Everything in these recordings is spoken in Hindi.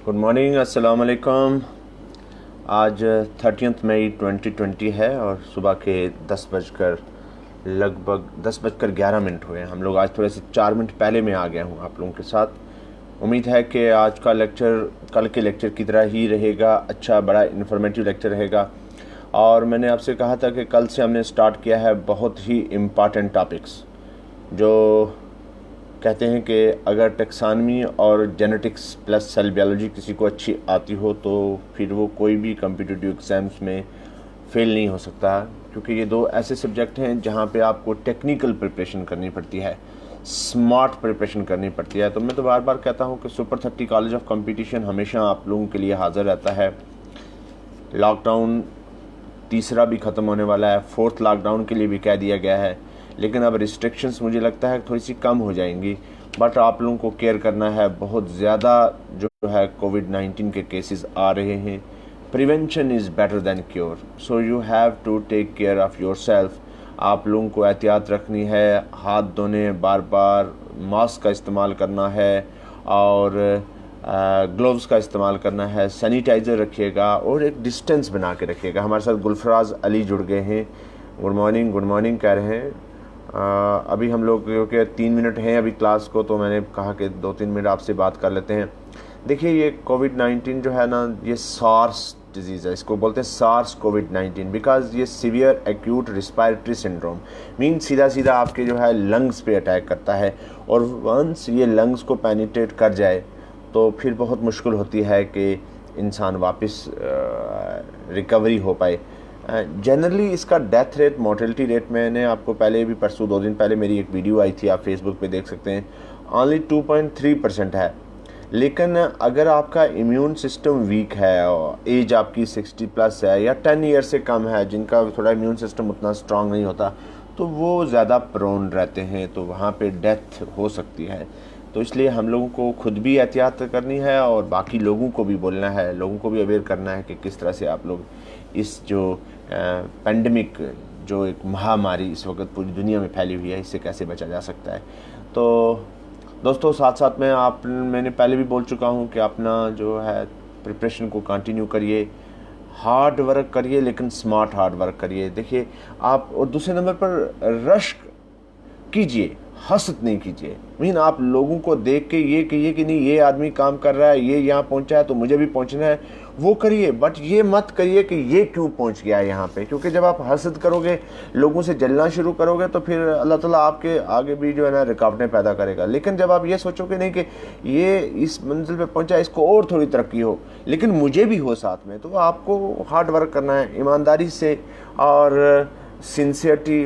गुड मॉर्निंग, अस्सलाम वालेकुम। आज 30 मई 2020 है और सुबह के 10:11 हुए हैं। हम लोग आज थोड़े से 4 मिनट पहले मैं आ गया हूँ आप लोगों के साथ। उम्मीद है कि आज का लेक्चर कल के लेक्चर की तरह ही रहेगा, अच्छा बड़ा इन्फॉर्मेटिव लेक्चर रहेगा। और मैंने आपसे कहा था कि कल से हमने स्टार्ट किया है बहुत ही इम्पॉर्टेंट टॉपिक्स, जो कहते हैं कि अगर टेक्सानमी और जेनेटिक्स प्लस सेल बायोलॉजी किसी को अच्छी आती हो तो फिर वो कोई भी कम्पिटिटिव एग्ज़ाम्स में फ़ेल नहीं हो सकता, क्योंकि ये दो ऐसे सब्जेक्ट हैं जहाँ पे आपको टेक्निकल प्रिपरेशन करनी पड़ती है, स्मार्ट प्रिपरेशन करनी पड़ती है। तो मैं तो बार बार कहता हूँ कि सुपर 30 कॉलेज ऑफ कंपटीशन हमेशा आप लोगों के लिए हाज़िर रहता है। लॉकडाउन तीसरा भी ख़त्म होने वाला है, फोर्थ लॉकडाउन के लिए भी कह दिया गया है, लेकिन अब रिस्ट्रिक्शंस मुझे लगता है थोड़ी सी कम हो जाएंगी। बट आप लोगों को केयर करना है, बहुत ज़्यादा जो है कोविड-19 के केसेस आ रहे हैं। Prevention is better than cure, so you have to take care of yourself. आप लोगों को एहतियात रखनी है, हाथ धोने, बार बार मास्क का इस्तेमाल करना है और ग्लोव्स का इस्तेमाल करना है, सैनिटाइज़र रखिएगा और एक डिस्टेंस बना के रखिएगा। हमारे साथ गुलफराज अली जुड़ गए हैं। गुड मॉर्निंग कह रहे हैं। अभी हम लोग क्योंकि 3 मिनट हैं अभी क्लास को, तो मैंने कहा कि 2-3 मिनट आपसे बात कर लेते हैं। देखिए, ये कोविड-19 जो है ना, ये सार्स डिजीज़ है, इसको बोलते हैं सार्स कोविड-19, बिकॉज ये severe acute respiratory syndrome mean सीधा सीधा आपके जो है लंग्स पे अटैक करता है, और वंस ये लंग्स को पेनिट्रेट कर जाए तो फिर बहुत मुश्किल होती है कि इंसान वापस रिकवरी हो पाए। जनरली इसका डेथ रेट, मोर्टेलिटी रेट, मैंने आपको पहले भी परसों 2 दिन पहले मेरी एक वीडियो आई थी, आप फेसबुक पे देख सकते हैं, ओनली 2.3% है। लेकिन अगर आपका इम्यून सिस्टम वीक है और एज आपकी 60 प्लस है या 10 ईयर से कम है, जिनका थोड़ा इम्यून सिस्टम उतना स्ट्रांग नहीं होता, तो वो ज़्यादा प्रोन रहते हैं, तो वहाँ पे डेथ हो सकती है। तो इसलिए हम लोगों को खुद भी एहतियात करनी है और बाकी लोगों को भी बोलना है, लोगों को भी अवेयर करना है कि किस तरह से आप लोग इस जो पेंडेमिक, जो एक महामारी इस वक्त पूरी दुनिया में फैली हुई है, इससे कैसे बचा जा सकता है। तो दोस्तों, साथ साथ में मैंने पहले भी बोल चुका हूँ कि अपना जो है प्रिपरेशन को कंटिन्यू करिए, हार्ड वर्क करिए, लेकिन स्मार्ट हार्ड वर्क करिए। देखिए आप, और दूसरे नंबर पर रश कीजिए, हसद नहीं कीजिए। मीन आप लोगों को देख के ये कहिए कि नहीं, ये आदमी काम कर रहा है, ये यहाँ पहुँचा है तो मुझे भी पहुँचना है, वो करिए। बट ये मत करिए कि ये क्यों पहुँच गया है यहाँ पे, क्योंकि जब आप हसद करोगे, लोगों से जलना शुरू करोगे, तो फिर अल्लाह ताला आपके आगे भी जो है ना रुकावटें पैदा करेगा। लेकिन जब आप ये सोचोगे नहीं कि ये इस मंजिल पे पहुँचा, इसको और थोड़ी तरक्की हो, लेकिन मुझे भी हो साथ में, तो आपको हार्ड वर्क करना है ईमानदारी से और सिंसियरिटी,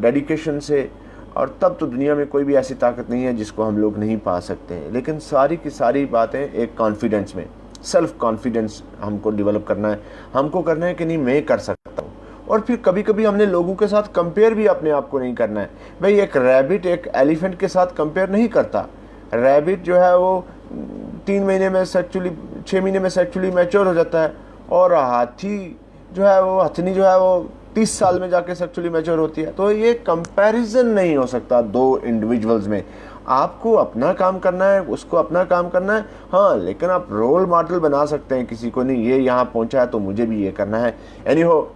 डेडिकेशन से, और तब तो दुनिया में कोई भी ऐसी ताकत नहीं है जिसको हम लोग नहीं पा सकते हैं। लेकिन सारी की सारी बातें एक कॉन्फिडेंस में, सेल्फ कॉन्फिडेंस हमको डेवलप करना है। हमको करना है कि नहीं, मैं कर सकता हूँ। और फिर कभी कभी हमने लोगों के साथ कंपेयर भी अपने आप को नहीं करना है। भाई, एक रैबिट एक एलिफेंट के साथ कंपेयर नहीं करता। रैबिट जो है वो 3 महीने में सेक्चुअली, 6 महीने में सेक्चुअली मैच्योर हो जाता है, और हाथी जो है वो, हथनी जो है वो 30 साल में जाके सेक्चुअली मैच्योर होती है। तो ये कंपैरिजन नहीं हो सकता दो इंडिविजुअल्स में। आपको अपना काम करना है, उसको अपना काम करना है, हाँ, लेकिन आप रोल मॉडल बना सकते हैं किसी को, नहीं ये यहाँ पहुँचा है तो मुझे भी ये करना है। एनी हो,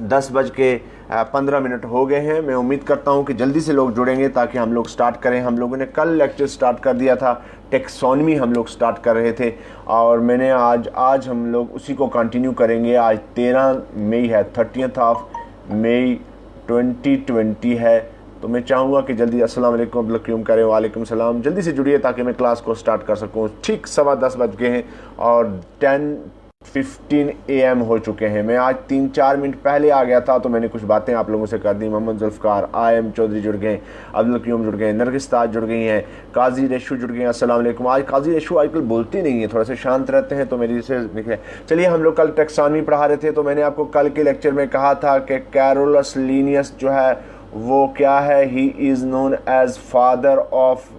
10:15 हो गए हैं। मैं उम्मीद करता हूँ कि जल्दी से लोग जुड़ेंगे ताकि हम लोग स्टार्ट करें। हम लोगों ने कल लेक्चर स्टार्ट कर दिया था, टेक्सोनमी हम लोग स्टार्ट कर रहे थे, और मैंने आज हम लोग उसी को कंटिन्यू करेंगे। आज 13 मई है, 30 मई 2020 है। तो मैं चाहूँगा कि जल्दी अस्सलाम वालेकुम अब्दुल करें। वालेकुम सलाम। जल्दी से जुड़िए ताकि मैं क्लास को स्टार्ट कर सकूँ। ठीक 10:15 बज गए हैं और 10:15 AM हो चुके हैं। मैं आज 3-4 मिनट पहले आ गया था, तो मैंने कुछ बातें आप लोगों से कर दी। मोहम्मद जुल्फ़कार, AM चौधरी जुड़ गए, अब्दुल क़य्यूम जुड़ गए, नरगिस ताज जुड़ गई हैं, काजी रेशू जुड़ गए हैं। अस्सलाम वालेकुम। आज काजी रेशू आजकल बोलती नहीं है, थोड़ा से शांत रहते हैं, तो मेरी से निकले। चलिए, हम लोग कल टेक्सोनमी पढ़ा रहे थे, तो मैंने आपको कल के लेक्चर में कहा था कि कैरोलस लीनियस जो है वो क्या है, he is known as father of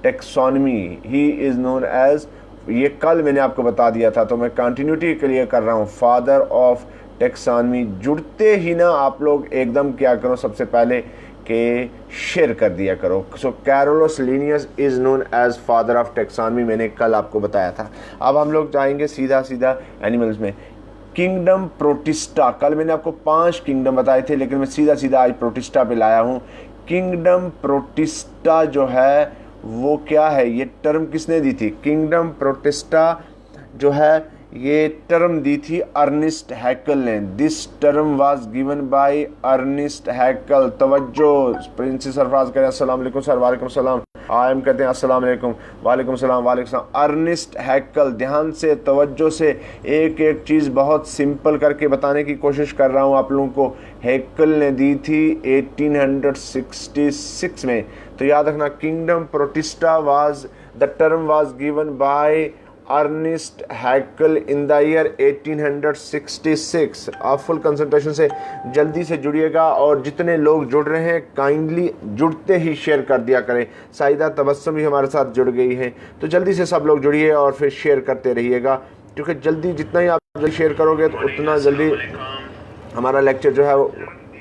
taxonomy, he is known as, ये कल मैंने आपको बता दिया था, तो मैं कंटिन्यूटी के लिए कर रहा हूँ, फादर ऑफ टेक्सोनमी। जुड़ते ही ना आप लोग एकदम क्या करो, सबसे पहले कि शेयर कर दिया करो। So Carolus Linnaeus is known as father of taxonomy, मैंने कल आपको बताया था। अब हम लोग जाएंगे सीधा सीधा एनिमल्स में। किंगडम प्रोटिस्टा, कल मैंने आपको 5 किंगडम बताए थे, लेकिन मैं सीधा सीधा आज प्रोटिस्टा पे लाया हूँ। किंगडम प्रोटिस्टा जो है वो क्या है, ये टर्म किसने दी थी? किंगडम प्रोटिस्टा जो है ये टर्म दी थी अर्निस्ट हैकल ने। This term was given by Ernst Haeckel. तवज्जो, प्रिंस सरफराज करें अस्सलाम वालेकुम सर। वालेकुम सलाम। आयम कहते हैं अस्सलाम वालेकुम। वालेकुम सलाम। वालेकुम सलाम। अर्निस्ट हैकल, ध्यान से तवज्जो से एक एक चीज़ बहुत सिंपल करके बताने की कोशिश कर रहा हूँ आप लोगों को। हैकल ने दी थी 1866 में। तो याद रखना, kingdom Protista was the term was given by Ernst Haeckel in the year 1866। आप फुल कंसंट्रेशन से जल्दी से जुड़िएगा, और जितने लोग जुड़ रहे हैं काइंडली जुड़ते ही शेयर कर दिया करें। साइदा तबस्सुम भी हमारे साथ जुड़ गई है, तो जल्दी से सब लोग जुड़िए और फिर शेयर करते रहिएगा, क्योंकि जल्दी जितना ही आप जल्दी शेयर करोगे तो उतना जल्दी हमारा लेक्चर जो है वो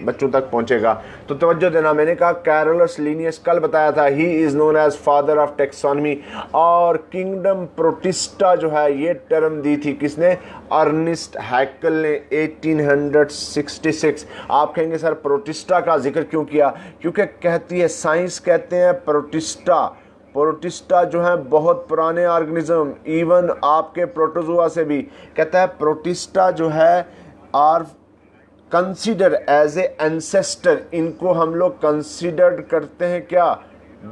बच्चों तक पहुंचेगा। तो तवज्जो देना, मैंने कहा कैरोलस लिनियस कल बताया था, he is known as father of taxonomy. और किंगडम प्रोटिस्टा जो है ये टर्म दी थी किसने? अर्निस्ट हैकल ने 1866। आप कहेंगे सर प्रोटिस्टा का जिक्र क्यों किया? क्योंकि कहती है साइंस, कहते हैं प्रोटिस्टा जो है बहुत पुराने ऑर्गेनिज्म, इवन आपके प्रोटोजुआ से भी, कहता है प्रोटिस्टा जो है are consider as a ancestor. इनको हम लोग कंसिडर्ड करते हैं क्या?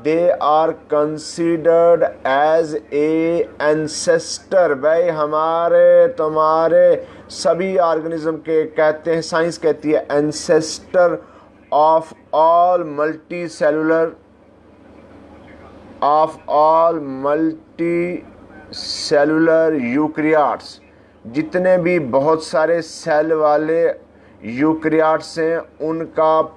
They are considered as a ancestor. भाई हमारे तुम्हारे सभी ऑर्गेनिज्म के कहते हैं, साइंस कहती है ancestor of all multicellular eukaryotes. जितने भी बहुत सारे सेल वाले यूकैरियोट्स हैं उनका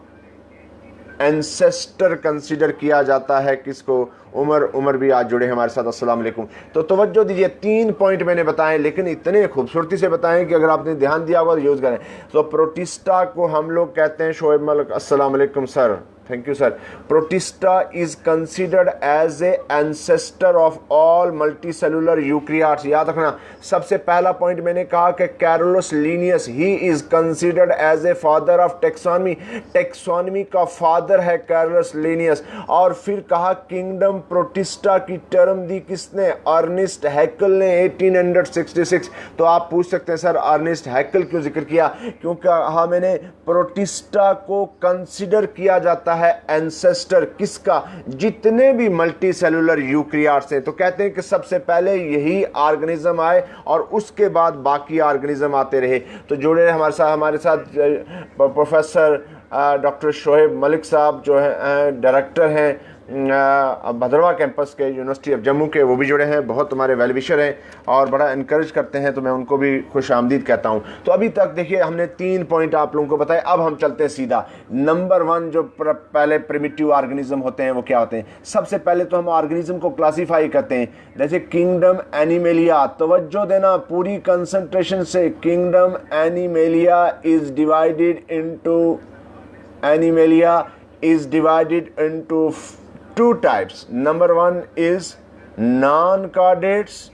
एंसेस्टर कंसीडर किया जाता है किसको? उमर भी आज जुड़े हमारे साथ, अस्सलाम वालेकुम। तो तवज्जो दीजिए, 3 पॉइंट मैंने बताए, लेकिन इतने खूबसूरती से बताएं कि अगर आपने ध्यान दिया होगा तो यूज़ करें। तो प्रोटिस्टा को हम लोग कहते हैं, शोएब मलिक अस्सलाम वालेकुम sir, thank you sir. Protista is considered as a ancestor of all multicellular eukaryotes. याद रखना, सबसे पहला पॉइंट मैंने कहा कि Carolus Linnaeus he is considered as a father of taxonomy. Taxonomy का फादर है कैरोलस लिनियस। और फिर कहा किंगडम प्रोटिस्टा की टर्म दी किसने? अर्निस्ट हैकल ने 1866। तो आप पूछ सकते हैं सर अर्निस्ट हैकल क्यों जिक्र किया? क्योंकि कहा मैंने प्रोटिस्टा को कंसिडर किया जाता है एंसेस्टर किसका? जितने भी मल्टी सेलुलर यूकैरियोट्स हैं। तो कहते हैं कि सबसे पहले यही ऑर्गेनिज्म आए और उसके बाद बाकी ऑर्गेनिज्म आते रहे। तो जुड़े हमारे साथ प्रोफेसर डॉक्टर शोएब मलिक साहब जो हैं, डायरेक्टर हैं भद्रवा कैंपस के यूनिवर्सिटी ऑफ जम्मू के, वो भी जुड़े हैं, बहुत तुम्हारे वेल विशर हैं और बड़ा इनकरेज करते हैं, तो मैं उनको भी खुश आमदीद कहता हूं। तो अभी तक देखिए हमने 3 पॉइंट आप लोगों को बताए। अब हम चलते हैं सीधा नंबर 1, जो पहले प्रिमिटिव ऑर्गेनिज्म होते हैं वो क्या होते हैं? सबसे पहले तो हम ऑर्गेनिज्म को क्लासीफाई करते हैं, जैसे किंगडम एनिमेलिया। तवज्जो देना पूरी कंसंट्रेशन से। Kingdom animalia is divided into 2 types. Number 1 is non-chordates।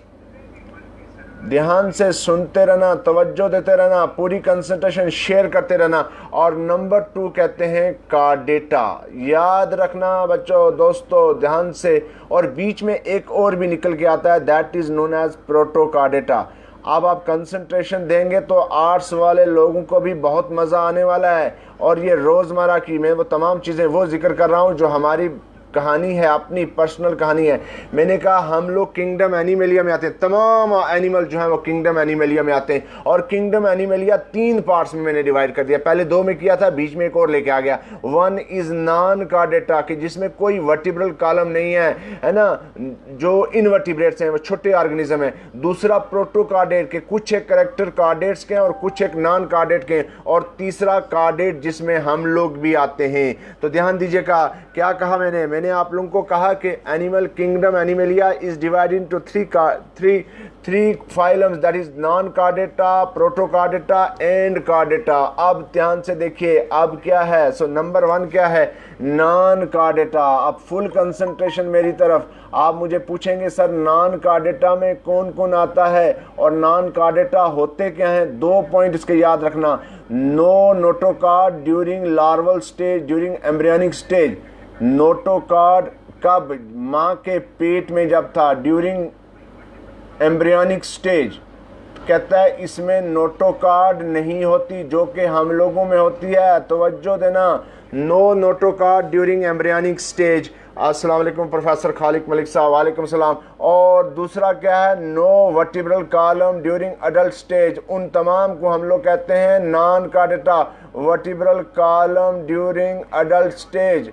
ध्यान से सुनते रहना, तवज्जो देते रहना, पूरी कंसंट्रेशन शेयर करते रहना। और नंबर 2 कहते हैं कार्डेटा। याद रखना बच्चों, दोस्तों ध्यान से। और बीच में एक और भी निकल के आता है, दैट इज नोन एज प्रोटोकार्डेटा। अब आप कंसंट्रेशन देंगे तो आर्ट्स वाले लोगों को भी बहुत मज़ा आने वाला है। और ये रोज़मर्रा की मैं वो तमाम चीज़ें वो जिक्र कर रहा हूँ जो हमारी कहानी है, अपनी पर्सनल कहानी है। मैंने कहा हम लोग किंगडम एनिमेलिया में आते हैं, तमाम एनिमल जो है वो किंगडम एनिमेलिया में आते हैं। और किंगडम एनिमेलिया 3 पार्ट्स में मैंने डिवाइड कर दिया। पहले 2 में किया था, बीच में एक और लेके आ गया। 1 इज नॉन कार्डेटा, कि जिसमें कोई वर्टिब्रल कॉलम नहीं है ना, जो इनवर्टिब्रेट्स हैं, वो छोटे ऑर्गेनिज्म है। दूसरा प्रोटोकार्डेट के कुछ एक करेक्टर कार्डेट्स के हैं और कुछ एक नॉन कार्डेट के हैं। और तीसरा कार्डेट जिसमें हम लोग भी आते हैं। तो ध्यान दीजिएगा क्या कहा मैंने मैंने आप लोगों को कहा कि animal kingdom Animalia is divided into three phylums, that is non Chordata, Protochordata and Chordata. अब ध्यान से देखिए अब क्या है। सो नंबर 1 क्या है? Non chordata. अब फुल कंसंट्रेशन मेरी तरफ। आप मुझे पूछेंगे सर नॉन कार्डेटा में कौन कौन आता है और नॉन कार्डेटा होते क्या हैं? 2 पॉइंट इसके याद रखना। No notochord during larval stage, during embryonic stage. Notochord कब? माँ के पेट में जब था, ड्यूरिंग एम्ब्रियोनिक स्टेज। कहता है इसमें नोटोकार्ड नहीं होती जो कि हम लोगों में होती है। तवज्जो देना, no notochord during embryonic stage. अस्सलाम वालेकुम प्रोफेसर खालिक मलिक साहब। वालेकुम सलाम। और दूसरा क्या है? No vertebral column during adult stage. उन तमाम को हम लोग कहते हैं non chordata. Vertebral column during adult stage.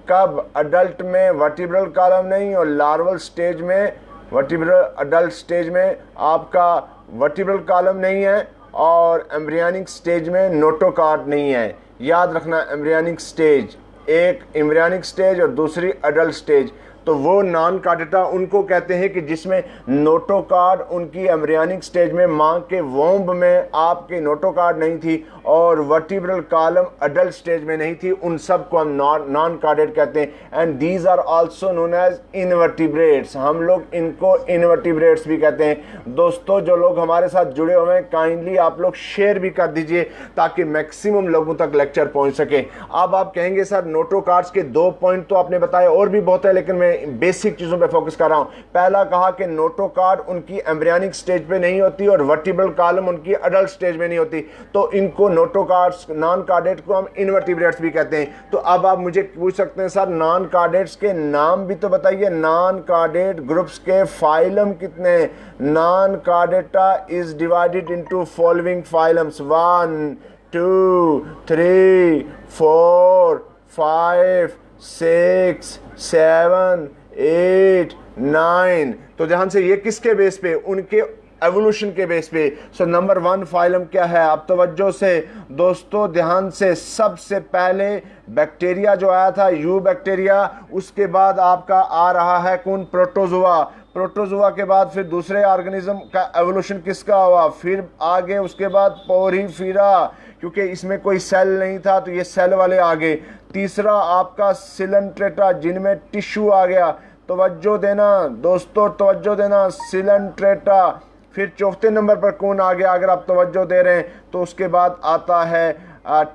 कब? अडल्ट में वर्टिब्रल कॉलम नहीं और लार्वल स्टेज में, वर्टिब्रल अडल्ट स्टेज में आपका वर्टिब्रल कॉलम नहीं है और एम्ब्रियोनिक स्टेज में नोटोकार्ड नहीं है। याद रखना, एम्ब्रियोनिक स्टेज, एक एम्ब्रियोनिक स्टेज और दूसरी अडल्ट स्टेज। तो वो नॉन कार्डेटा उनको कहते हैं कि जिसमें नोटोकार्ड उनकी एम्ब्रियोनिक स्टेज में मां के वोम्ब में आपके नोटोकार्ड नहीं थी और वर्टिब्रल कॉलम अडल्ट स्टेज में नहीं थी। उन सब को हम नॉन कार्डेट कहते हैं। And these are also known as invertebrates. हम लोग इनको इनवर्टिब्रेट्स भी कहते हैं। दोस्तों जो लोग हमारे साथ जुड़े हुए हैं काइंडली आप लोग शेयर भी कर दीजिए ताकि मैक्सिमम लोगों तक लेक्चर पहुंच सके। अब आप कहेंगे सर नोटोकार्ड्स के 2 पॉइंट तो आपने बताए और भी बहुत है, लेकिन मैं बेसिक चीजों पे फोकस कर रहा हूं। पहला कहा कि नोटोकार्ड उनकी एम्ब्रियोनिक स्टेज पे नहीं होती और वर्टिब्रल कॉलम उनकी अडल्ट स्टेज में नहीं होती, तो इनको नोटोकार्ड्स, नॉन कार्डेट को हम इनवर्टिब्रेट्स भी कहते हैं। तो अब आप मुझे पूछ सकते हैं सर नॉन कार्डेट्स के नाम भी तो बताइए। नॉन कार्डेट ग्रुप्स के फाइलम कितने? Non chordata is divided into following phylums 1 2 3 4 5 6 7 8 9। तो ध्यान से ये किसके बेस पे? उनके एवोल्यूशन के बेस पे। सो नंबर 1 फाइलम क्या है? आप तवज्जो से दोस्तों ध्यान से, सबसे पहले बैक्टीरिया जो आया था यू बैक्टीरिया, उसके बाद आपका आ रहा है कौन? प्रोटोजोआ। प्रोटोजोआ के बाद फिर दूसरे ऑर्गेनिज्म का एवोल्यूशन किसका हुआ? फिर आगे उसके बाद पोरीफीरा, क्योंकि इसमें कोई सेल नहीं था तो ये सेल वाले आ गए। तीसरा आपका सिलेंट्रेटा जिनमें टिश्यू आ गया। तवज्जो देना दोस्तों, तवज्जो देना, सिलेंट्रेटा। फिर चौथे नंबर पर कौन आ गया? अगर आप तवज्जो दे रहे हैं तो उसके बाद आता है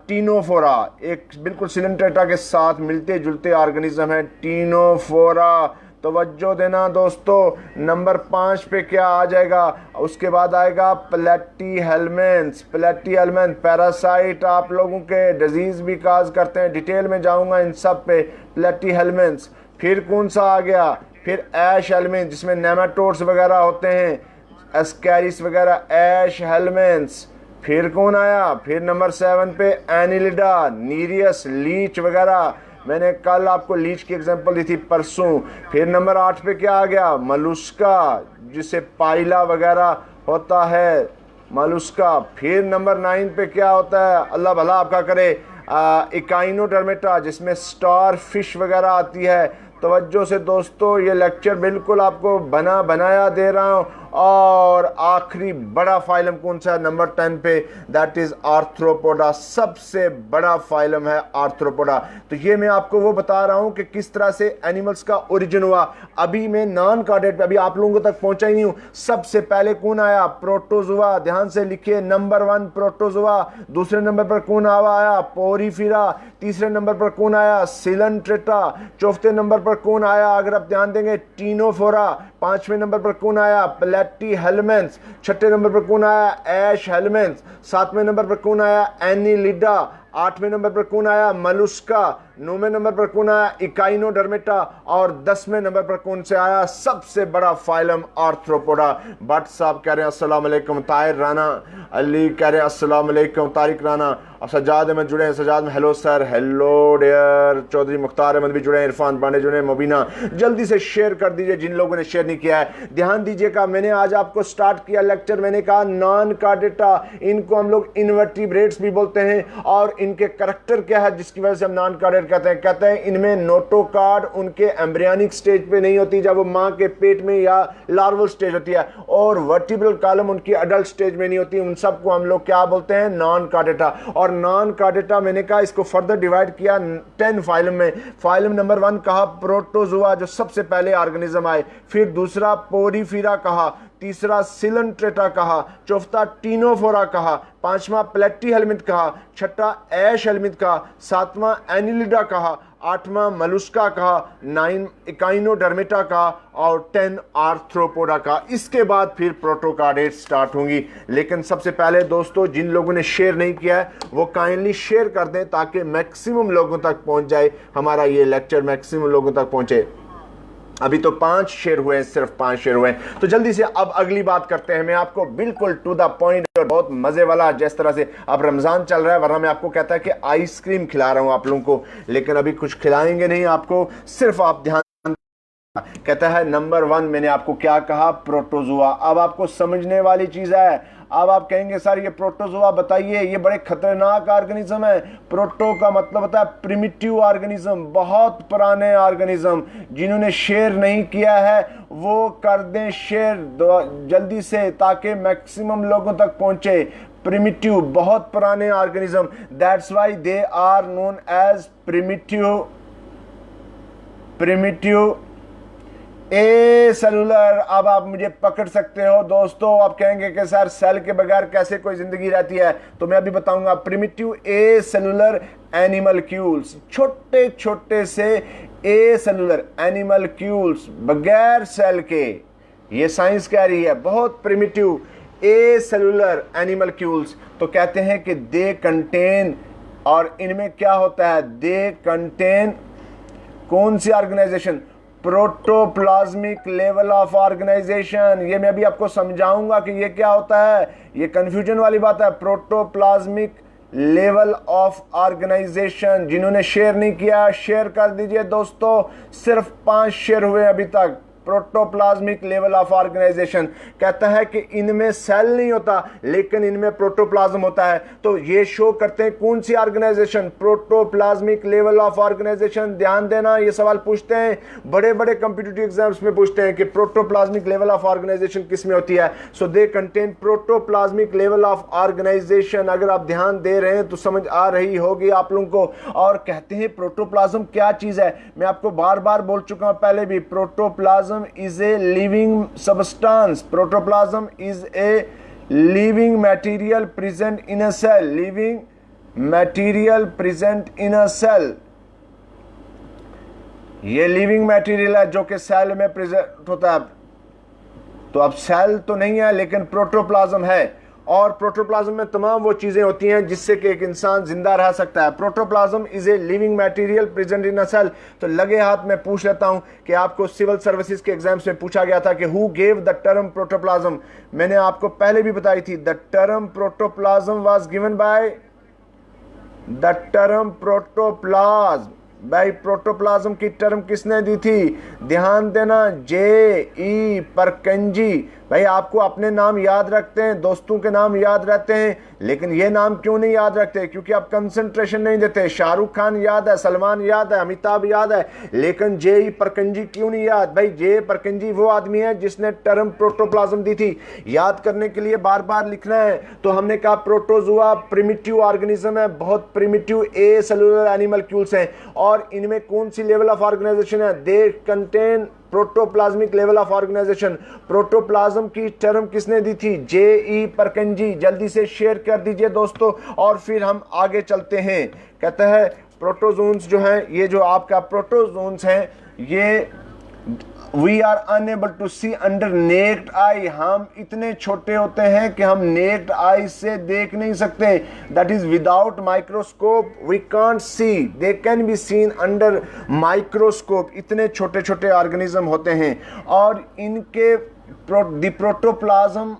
टीनोफोरा। एक बिल्कुल सिलेंट्रेटा के साथ मिलते जुलते ऑर्गेनिज्म है टीनोफोरा। तवज्जो देना दोस्तों। नंबर 5 पे क्या आ जाएगा? उसके बाद आएगा प्लेटीहेल्मेंथ्स। प्लेटीहेल्मेंथ पैरासाइट आप लोगों के डिजीज भी काज करते हैं, डिटेल में जाऊंगा इन सब पे। प्लेटीहेल्मेंथ्स। फिर कौन सा आ गया? फिर ऐश हेल्मेंथ जिसमें नेमाटोड्स वगैरह होते हैं, एस्कैरिस वगैरह, ऐश हेल्मेंथ्स। फिर कौन आया? फिर नंबर 7 पे एनिलिडा, नीरियस, लीच वगैरह। मैंने कल आपको लीच की एग्जांपल दी थी परसों। फिर नंबर 8 पे क्या आ गया? मलुस्का, जिसे पाइला वगैरह होता है, मलुस्का। फिर नंबर 9 पे क्या होता है? अल्लाह भला आपका करे, इकाइनोडर्मेटा जिसमें स्टार फिश वगैरह आती है। तवज्जो से दोस्तों, ये लेक्चर बिल्कुल आपको बनाया दे रहा हूँ। और आखिरी बड़ा फाइलम कौन सा है? नंबर 10 पे, दैट इज आर्थ्रोपोडा। सबसे बड़ा फाइलम है आर्थ्रोपोडा। तो ये मैं आपको वो बता रहा हूँ कि किस तरह से एनिमल्स का ओरिजिन हुआ। अभी मैं नॉन कार्डेट पे, अभी आप लोगों तक पहुंचा ही नहीं हूँ। सबसे पहले कौन आया? प्रोटोजोआ। ध्यान से लिखिए, नंबर 1 प्रोटोजोआ। दूसरे नंबर पर कौन आया? पोरीफीरा। तीसरे नंबर पर कौन आया? सिलेंट्रेटा। चौथे नंबर पर कौन आया? अगर आप ध्यान देंगे, टीनोफोरा। 5वें नंबर पर कौन आया? प्लेटीहेल्मेंथ्स। 6ठे नंबर पर कौन आया? ऐश हेल्मेंथ्स। 7वें नंबर पर कौन आया? एनिलिडा। 8वें नंबर पर कौन आया? मलुस्का। 9वें नंबर पर कौन आया? इकाइनोडर्मेटा। और 10वें नंबर पर कौन से आया? सबसे बड़ा फाइलम आर्थ्रोपोडा। भट्ट साहब कह रहे हैं अस्सलाम वालेकुम। ताहिर राना अली कह रहे हैं अस्सलाम वालेकुम। तारिक राना और सजाद अहमद जुड़े हैं। सजाद में hello sir, hello dear. Chaudhary Mukhtar Ahmad भी जुड़े हैं, इरफान पांडे जुड़े हैं, मुबीना। जल्दी से शेयर कर दीजिए जिन लोगों ने शेयर नहीं किया है। ध्यान दीजिएगा, मैंने आज आपको स्टार्ट किया लेक्चर, मैंने कहा नॉन कार्डेटा, इनको हम लोग इनवर्टिब्रेट्स भी बोलते हैं और इनके करैक्टर क्या है जिसकी वजह से हम नॉन कार्डेड कहते हैं इनमें नोटोकार्ड उनके एम्ब्रियनिक स्टेज पे नहीं होती जब वो माँ के पेट में या लार्वल स्टेज होती है, और वर्टिब्रल कॉलम उनकी अडल्ट स्टेज में नहीं होती। उन सबको हम लोग क्या बोलते हैं, नॉन कार्डेटा। और नॉन कार्डेटा मैंने कहा इसको फर्दर डिवाइड किया 10 फाइलम में। फाइलम नंबर 1 कहा प्रोटोजोआ जो सबसे पहले ऑर्गेनिज्म आए, फिर दूसरा पोरीफीरा कहा, तीसरा सिलेंट्रेटा कहा, चौथा टीनोफोरा कहा, पांचवा प्लेटीहेल्मिंथ कहा, छठा ऐश हेल्मिंथ कहा, सातवां एनिलिडा कहा, आठवां मलुस्का कहा, 9 इकाइनोडर्मेटा कहा और 10 आर्थ्रोपोडा का। इसके बाद फिर प्रोटोकार्डेट स्टार्ट होंगी। लेकिन सबसे पहले दोस्तों जिन लोगों ने शेयर नहीं किया है वो काइंडली शेयर कर दें ताकि मैक्सिमम लोगों तक पहुंच जाए, हमारा ये लेक्चर मैक्सिमम लोगों तक पहुंचे। अभी तो 5 शेयर हुए हैं, सिर्फ 5 शेयर हुए हैं। तो जल्दी से अब अगली बात करते हैं। मैं आपको बिल्कुल टू द पॉइंट और बहुत मजे वाला, जिस तरह से अब रमजान चल रहा है, वरना मैं आपको कहता है कि आइसक्रीम खिला रहा हूं आप लोगों को, लेकिन अभी कुछ खिलाएंगे नहीं आपको, सिर्फ आप ध्यान। कहता है नंबर 1 मैंने आपको क्या कहा, प्रोटोजोआ। अब आपको समझने वाली चीज है। अब आप कहेंगे सर ये प्रोटोजोआ बताइए, ये बड़े खतरनाक ऑर्गेनिज्म है। प्रोटो का मतलब होता है प्रिमिटिव ऑर्गेनिज्म, बहुत पुराने ऑर्गेनिज्म। जिन्होंने शेयर नहीं किया है वो कर दें शेयर जल्दी से ताकि मैक्सिमम लोगों तक पहुंचे। प्रिमिटिव, बहुत पुराने organism, that's why they are known as primitive acellular. अब आप मुझे पकड़ सकते हो दोस्तों। आप कहेंगे कि सर सेल के बगैर कैसे कोई जिंदगी रहती है, तो मैं अभी बताऊंगा। प्रिमिटिव ए सेलुलर एनिमलक्यूल्स, छोटे छोटे से ए सेलुलर एनिमलक्यूल्स बगैर सेल के, ये साइंस कह रही है, बहुत प्रिमिटिव ए सेलुलर एनिमलक्यूल्स। तो कहते हैं कि दे कंटेन, और इनमें क्या होता है, दे कंटेन कौन सी organisation, protoplasmic level of organisation. ये मैं अभी आपको समझाऊंगा कि ये क्या होता है, ये कंफ्यूजन वाली बात है। Protoplasmic level of organisation. जिन्होंने शेयर नहीं किया शेयर कर दीजिए दोस्तों, सिर्फ 5 शेयर हुए अभी तक। प्रोटोप्लाज्मिक लेवल ऑफ ऑर्गेनाइजेशन कहता है कि इनमें सेल नहीं होता लेकिन इनमें प्रोटोप्लाज्म होता है। तो ये शो करते हैं कौन सी organisation, protoplasmic level of organisation. ध्यान देना, ये सवाल पूछते हैं बड़े बड़े कॉम्पिटिटिव एग्जाम्स में, पूछते हैं कि प्रोटोप्लाज्मिक लेवल ऑफ ऑर्गेनाइजेशन किस में होती है। So they contain protoplasmic level of organisation. अगर आप ध्यान दे रहे हैं तो समझ आ रही होगी आप लोगों को। और कहते हैं प्रोटोप्लाज्म क्या चीज है, मैं आपको बार बार बोल चुका हूं पहले भी, protoplasm is a living substance. Protoplasm is a living material present in a cell. Living material present in a cell. ये लिविंग मटेरियल है जो कि सेल में प्रेजेंट होता है। तो अब सेल तो नहीं है लेकिन प्रोटोप्लाज्म है, और प्रोटोप्लाज्म में तमाम वो चीजें होती हैं जिससे कि एक इंसान जिंदा रह सकता है। Protoplasm is a living material present in a cell. तो लगे हाथ में पूछ लेता हूं कि आपको सिविल सर्विसेज के एग्जाम्स में पूछा गया था कि who gave the term protoplasm. मैंने आपको पहले भी बताई थी, the term protoplasm was given by the term protoplasm. भाई प्रोटोप्लाज्म की टर्म किसने दी थी, ध्यान देना, J.E. परकंजी। भाई आपको अपने नाम याद रखते हैं, दोस्तों के नाम याद रहते हैं, लेकिन ये नाम क्यों नहीं याद रखते, क्योंकि आप कंसंट्रेशन नहीं देते। शाहरुख खान याद है, सलमान याद है, अमिताभ याद है, लेकिन J.E. परकंजी क्यों नहीं याद। भाई J. परकंजी वो आदमी है जिसने टर्म प्रोटोप्लाज्म दी थी। याद करने के लिए बार बार लिखना है। तो हमने कहा प्रोटोजोआ प्रिमिटिव ऑर्गेनिज्म है, बहुत प्रिमिटिव ए सेलुलर एनिमलक्यूल्स हैं। और इनमें कौन सी लेवल ऑफ ऑर्गेनाइजेशन है, they contain protoplasmic level of organisation. Protoplasm की टर्म किसने दी थी, J.E. परकंजी। जल्दी से शेयर कर दीजिए दोस्तों और फिर हम आगे चलते हैं। कहता है प्रोटोजोन्स जो हैं, ये जो आपका प्रोटोजोन्स हैं, ये we are unable to see under naked eye. हम इतने छोटे होते हैं कि हम नेक्ड आई से देख नहीं सकते। That is without microscope we can't see, they can be seen under microscope. इतने छोटे छोटे ऑर्गेनिज्म होते हैं। और इनके प्रोटोप्लाज्म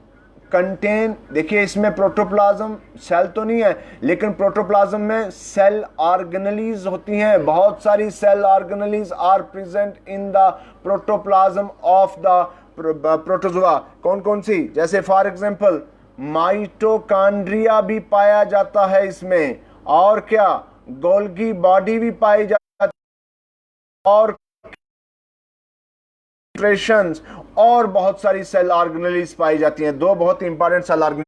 कंटेन, देखिए इसमें प्रोटोप्लाज्म सेल तो नहीं है लेकिन प्रोटोप्लाज्म में सेल ऑर्गेनेलीज होती हैं। बहुत सारी cell organelles are present in the protoplasm of the protozoa. कौन कौन सी, जैसे फॉर एग्जांपल माइटोकॉन्ड्रिया भी पाया जाता है इसमें, और क्या, गोल्गी बॉडी भी पाई जाती है, और और बहुत सारी सेल ऑर्गेनेल्स पाई जाती हैं। दो बहुत इंपॉर्टेंट सेल ऑर्गेनेल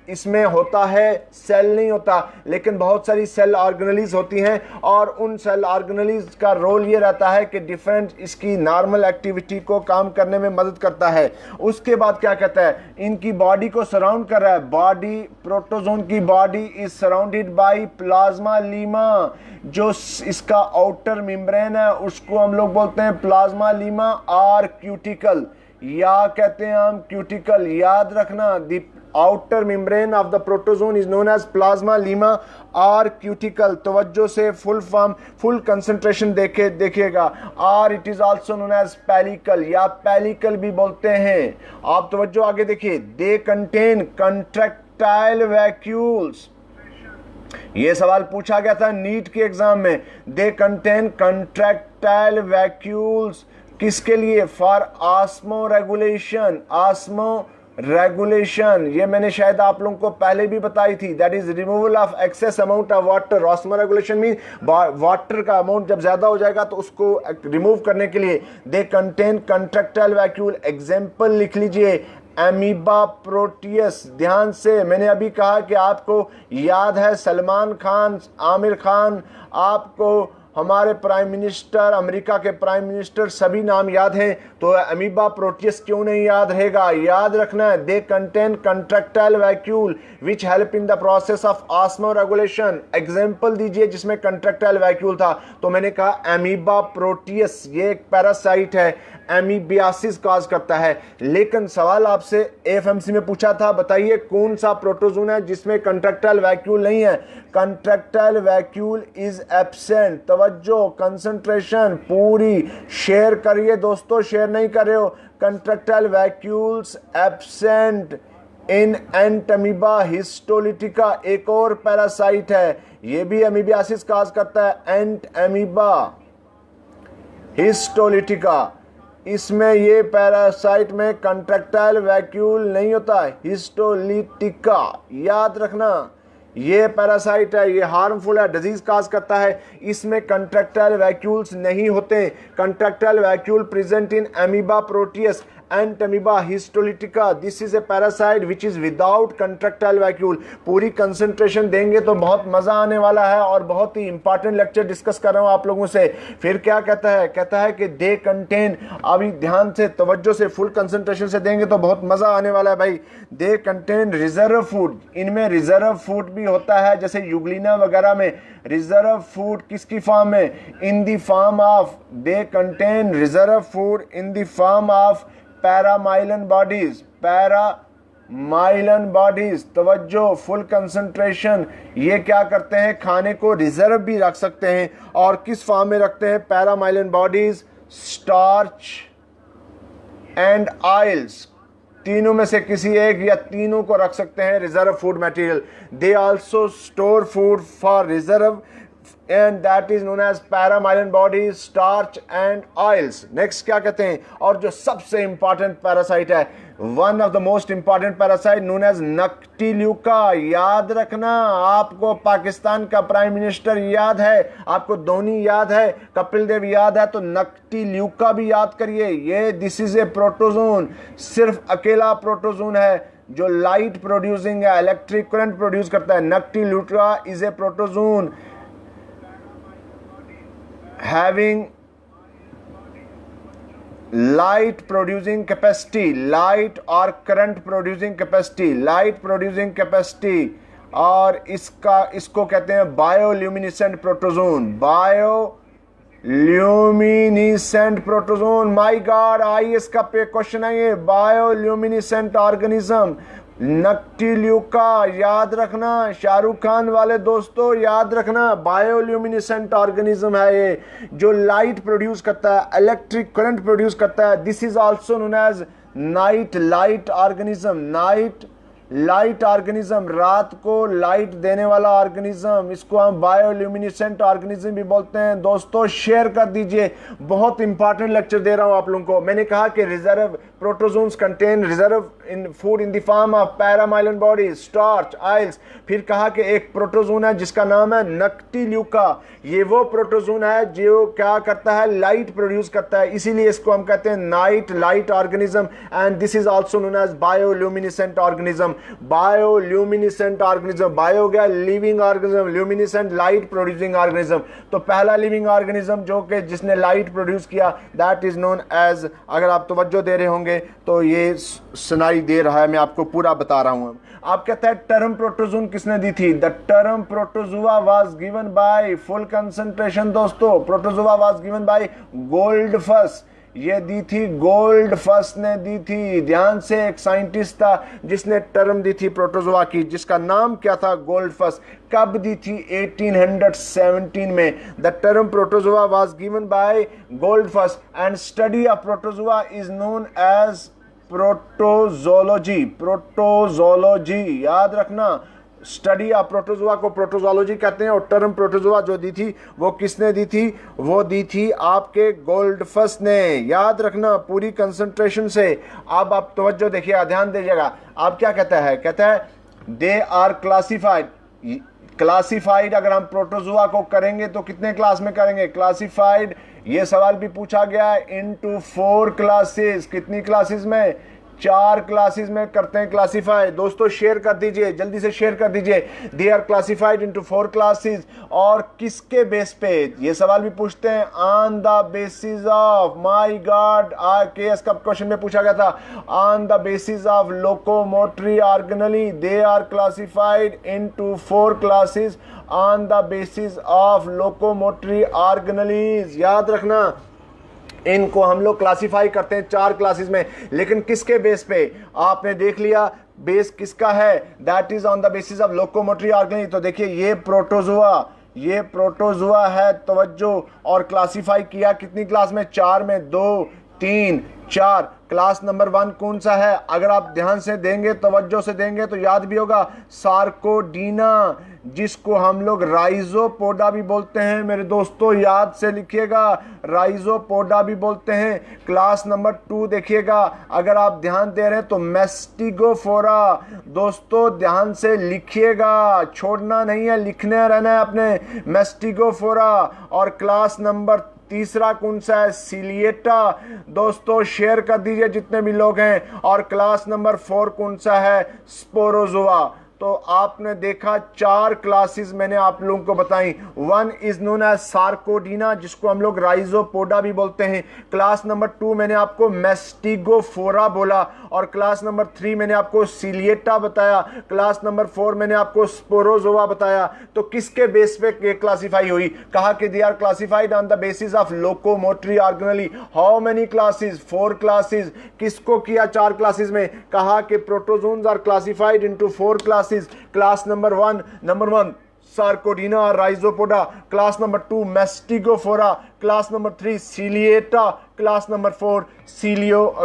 इसमें होता है, सेल नहीं होता, लेकिन बहुत सारी सेल ऑर्गेनेल्स होती हैं, और उन सेल ऑर्गेनेल्स का रोल ये रहता है कि डिफरेंट इसकी नॉर्मल एक्टिविटी को काम करने में मदद करता है। उसके बाद क्या कहता है, इनकी बॉडी को सराउंड कर रहा है, बॉडी, प्रोटोजोन की body is surrounded by plasma Lima. जो इसका आउटर मेम्ब्रेन है उसको हम लोग बोलते हैं प्लाज्मा लीमा और क्यूटिकल, या कहते हैं हम क्यूटिकल। याद रखना, the outer membrane of the protozoan is known as plasmalemma और क्यूटिकल। तवज्जो से फुल फॉर्म, फुल कंसंट्रेशन देखिएगा। और it is also known as pellicle, या पेलिकल भी बोलते हैं। आप तवज्जो आगे देखिए, दे कंटेन कंट्रैक्टाइल वैक्यूल्स। ये सवाल पूछा गया था नीट के एग्जाम में। दे कंटेन कंट्रैक्टाइल वैक्यूल्स किसके लिए? For osmo regulation. Osmo regulation ये मैंने शायद आप लोगों को पहले भी बताई थी, that is removal of excess amount of water. Osmo regulation mean water का अमाउंट जब ज्यादा हो जाएगा तो उसको रिमूव करने के लिए। They contain contractile vacuole. Example लिख लीजिए, एमीबा प्रोटियस। ध्यान से, मैंने अभी कहा कि आपको याद है सलमान खान, आमिर खान, आपको हमारे प्राइम मिनिस्टर, अमेरिका के प्राइम मिनिस्टर, सभी नाम याद हैं, तो अमीबा प्रोटियस क्यों नहीं याद रहेगा? याद रखना है, they contain contractile vacuole which help in the process of osmo regulation. Example दीजिए जिसमें कंट्रैक्टाइल वैक्यूल था, तो मैंने कहा अमीबा प्रोटियस, ये एक पैरासाइट है, एमीबियासिस कॉज करता है। लेकिन सवाल आपसे एफएमसी में पूछा था, बताइए कौन सा प्रोटोजोन है जिसमें कंट्रैक्टाइल वैक्यूल नहीं है? Contractile vacuole is absent. तवज्जो, कंसंट्रेशन पूरी शेयर करिए दोस्तों, शेयर नहीं कर रहे हो। Contractile vacuoles absent in ant amoeba histolytica. एक और पैरासाइट है, ये भी अमीबियासिस कॉज करता है, एंट अमीबा हिस्टोलिटिका। इसमें ये पैरासाइट में कंट्रैक्टाइल वैक्यूल नहीं होता है, हिस्टोलिटिका। याद रखना, ये पैरासाइट है, ये हार्मफुल है, डिजीज काज करता है। इसमें कंट्रैक्टाइल वैक्यूल्स नहीं होते। Contractile vacuole present in amoeba Proteus and amoeba histolytica. This is A parasite which is without contractile vacuole. पूरी कंसंट्रेशन देंगे तो बहुत मजा आने वाला है, और बहुत ही इंपॉर्टेंट लेक्चर डिस्कस कर रहा हूं आप लोगों से। फिर क्या कहता है? कहता है कि दे कंटेन, अभी ध्यान से तवज्जो से फुल कंसंट्रेशन से देंगे तो बहुत मजा आने वाला है भाई। दे कंटेन रिजर्व फूड। इनमें रिजर्व फूड भी होता है, जैसे यूग्लिना वगैरह में रिजर्व फूड किसकी फॉर्म में? In the form of, they contain reserve food in the form of paramylon bodies. Paramylon bodies, तवज्जो, फुल कंसंट्रेशन। ये क्या करते हैं? खाने को रिजर्व भी रख सकते हैं, और किस फॉर्म में रखते हैं? पैरामाइलन बॉडीज, स्टार्च एंड ऑयल्स। तीनों में से किसी एक या तीनों को रख सकते हैं reserve food material. They also store food for reserve and that is known as paramyelin bodies, starch and oils. Next क्या कहते हैं? और जो सबसे इंपॉर्टेंट पैरासाइट है, one of the most important parasite known as Noctiluca. याद रखना, आपको पाकिस्तान का प्राइम मिनिस्टर याद है, आपको धोनी याद है, कपिल देव याद है, तो नक्टिल्यूका भी याद करिए। ये दिस इज ए प्रोटोजोन, सिर्फ अकेला प्रोटोजोन है जो लाइट प्रोड्यूसिंग है, इलेक्ट्रिक करंट प्रोड्यूस करता है। Noctiluca is a protozoan having light producing capacity, light or current producing capacity, light producing capacity, और इसको कहते हैं bioluminescent protozoan. Bioluminescent protozoan, my God, IAS का क्वेश्चन है ये, बायोल्यूमिनेसेंट ऑर्गेनिज्म नक्टिल्यूका। याद रखना, शाहरुख खान वाले दोस्तों याद रखना, बायोल्यूमिनेसेंट ऑर्गेनिज्म है ये, जो लाइट प्रोड्यूस करता है, इलेक्ट्रिक करंट प्रोड्यूस करता है। This is also known as night light organism, night light organism, रात को लाइट देने वाला ऑर्गेनिज्म, इसको हम बायोल्यूमिनेसेंट ऑर्गेनिज्म भी बोलते हैं। दोस्तों शेयर कर दीजिए, बहुत इंपॉर्टेंट लेक्चर दे रहा हूं आप लोगों को। मैंने कहा कि reserve protozoans contain reserve in food in the form of paramylon bodies, starch, oils. फिर कहा कि एक प्रोटोजोन है जिसका नाम है नक्टिल्यूका। ये वो प्रोटोजोन है जो क्या करता है, लाइट प्रोड्यूस करता है, इसीलिए इसको हम कहते हैं night light organism. And this is also known as bioluminescent organism. Bioluminescent organism, bio गया living organism, luminescent light producing organism. तो पहला लिविंग ऑर्गेनिज्म जो कि जिसने लाइट प्रोड्यूस किया, दैट इज नोन एज, अगर आप तवज्जो दे रहे होंगे तो ये सुनाई दे रहा है, मैं आपको पूरा बता रहा हूं। आप कहते हैं टर्म प्रोटोजोन किसने दी थी? The term protozoa was given bye full concentration. दोस्तों प्रोटोजुआ वाज गिवन बाय गोल्डफस, ये दी थी गोल्डफस ने दी थी। ध्यान से, एक साइंटिस्ट था जिसने टर्म दी थी प्रोटोजुआ की, जिसका नाम क्या था? गोल्डफस। कब दी थी? 1817 में। The term protozoa was given by Goldfuss and study of protozoa is known as protozoology. Protozoology याद रखना, स्टडी ऑफ प्रोटोजुआ को प्रोटोजोलॉजी कहते हैं। और टर्म प्रोटोजुआ जो दी थी वो किसने दी थी? वो दी थी आपके गोल्डफस ने। याद रखना पूरी कंसंट्रेशन से। अब आप तवज्जो देखिएगा, ध्यान दीजिएगा। आप क्या कहता है? कहता है दे आर क्लासिफाइड। क्लासिफाइड अगर हम प्रोटोजुआ को करेंगे तो कितने क्लास में करेंगे? क्लासिफाइड, ये सवाल भी पूछा गया है, इनटू 4 क्लासेस। कितनी क्लासेस में? 4 क्लासेस में करते हैं क्लासिफाई। दोस्तों शेयर कर दीजिए, जल्दी से शेयर कर दीजिए। They are classified into 4 classes. और किसके बेस पे? ये सवाल भी पूछते हैं, on the basis of, my god, KS का क्वेश्चन में पूछा गया था, on the basis of locomotory organelle they are classified into 4 classes on the basis of locomotory organelles. याद रखना, इनको हम लोग क्लासिफाई करते हैं 4 क्लासेस में, लेकिन किसके बेस पे? आपने देख लिया बेस किसका है, that is on the basis of locomotory organelle. तो देखिए ये प्रोटोजुआ, ये प्रोटोजुआ है, तवज्जो। और क्लासिफाई किया कितनी क्लास में? 4 में, 2, 3, 4। क्लास नंबर 1 कौन सा है? अगर आप ध्यान से देंगे, तवज्जो से देंगे तो याद भी होगा, सार्कोडीना, जिसको हम लोग राइजोपोडा भी बोलते हैं। मेरे दोस्तों याद से लिखिएगा, राइजोपोडा भी बोलते हैं। क्लास नंबर 2 देखिएगा, अगर आप ध्यान दे रहे हैं तो मेस्टिगोफोरा। दोस्तों ध्यान से लिखिएगा, छोड़ना नहीं है, लिखने रहना है अपने, मेस्टिगोफोरा। और क्लास नंबर 3 कौन सा है? सिलिएटा। दोस्तों शेयर कर दीजिए जितने भी लोग हैं। और क्लास नंबर 4 कौन सा है? स्पोरोजुआ। तो आपने देखा 4 क्लासेस मैंने आप लोगों को बताई। 1 इज नोन एज सार्कोडीना, जिसको हम लोग राइजोपोडा भी बोलते हैं। क्लास नंबर 2 मैंने आपको मेस्टिगोफोरा बोला। और क्लास नंबर 3 मैंने आपको सिलिएटा बताया। क्लास नंबर 4 मैंने आपको स्पोरोजोआ बताया। तो किसके बेस पे क्लासिफाई हुई? कहा कि they are classified on the basis of locomotory organelle. How many classes? 4 classes. किसको किया 4 क्लासेस में? कहा कि protozoans are classified into 4 classes. Class number 1 Sarcodina और Rhizopoda. Class number 2 Mastigophora. Class number 3 Ciliata. Class number 4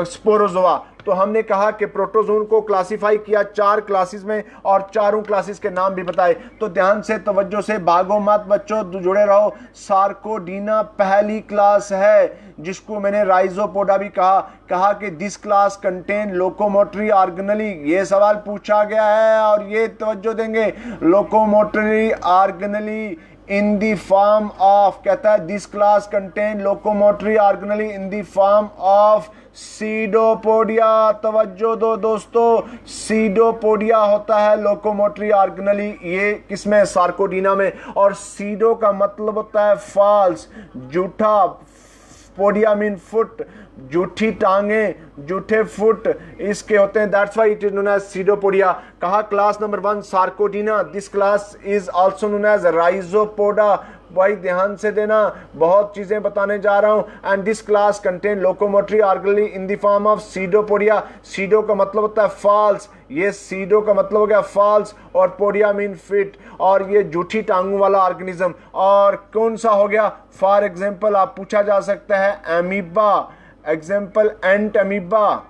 Sporozoa. तो हमने कहा कि प्रोटोजोन को क्लासिफाई किया 4 क्लासेस में और चारों क्लासेस के नाम भी बताए। तो ध्यान से, तवज्जो से, भागो मत बच्चों, जुड़े रहो। सार्कोडीना पहली क्लास है, जिसको मैंने राइजोपोडा भी कहा कि this class contain locomotory organelle. ये सवाल पूछा गया है और ये तवज्जो देंगे, locomotory organelle in the form of, कहता है this class contain locomotory organelle in the form of pseudopodia. तवज्जो दो दोस्तों, सीडोपोडिया होता है लोकोमोटरी ऑर्गेनली, ये किसमें? सार्कोडीना में। और सीडो का मतलब होता है फॉल्स, झूठा। पोडिया मीन फुट, जूठी टांगे, जूठे फुट इसके होते हैं। That's why it is known as pseudopodia. कहा class number 1 Sarcodina, this class is also known as Rhizopoda. भाई ध्यान से देना, बहुत चीजें बताने जा रहा हूं। And this class contain locomotory organelle in the form of pseudopodia. Pseudo का मतलब होता है फॉल्स, ये सीडो का मतलब हो गया फॉल्स, और पोडिया मीन फिट, और ये जूठी टांगों वाला ऑर्गेनिज्म। और कौन सा हो गया? फॉर एग्जाम्पल आप पूछा जा सकता है एमीबा, एग्जाम्पल एंट अमीबा,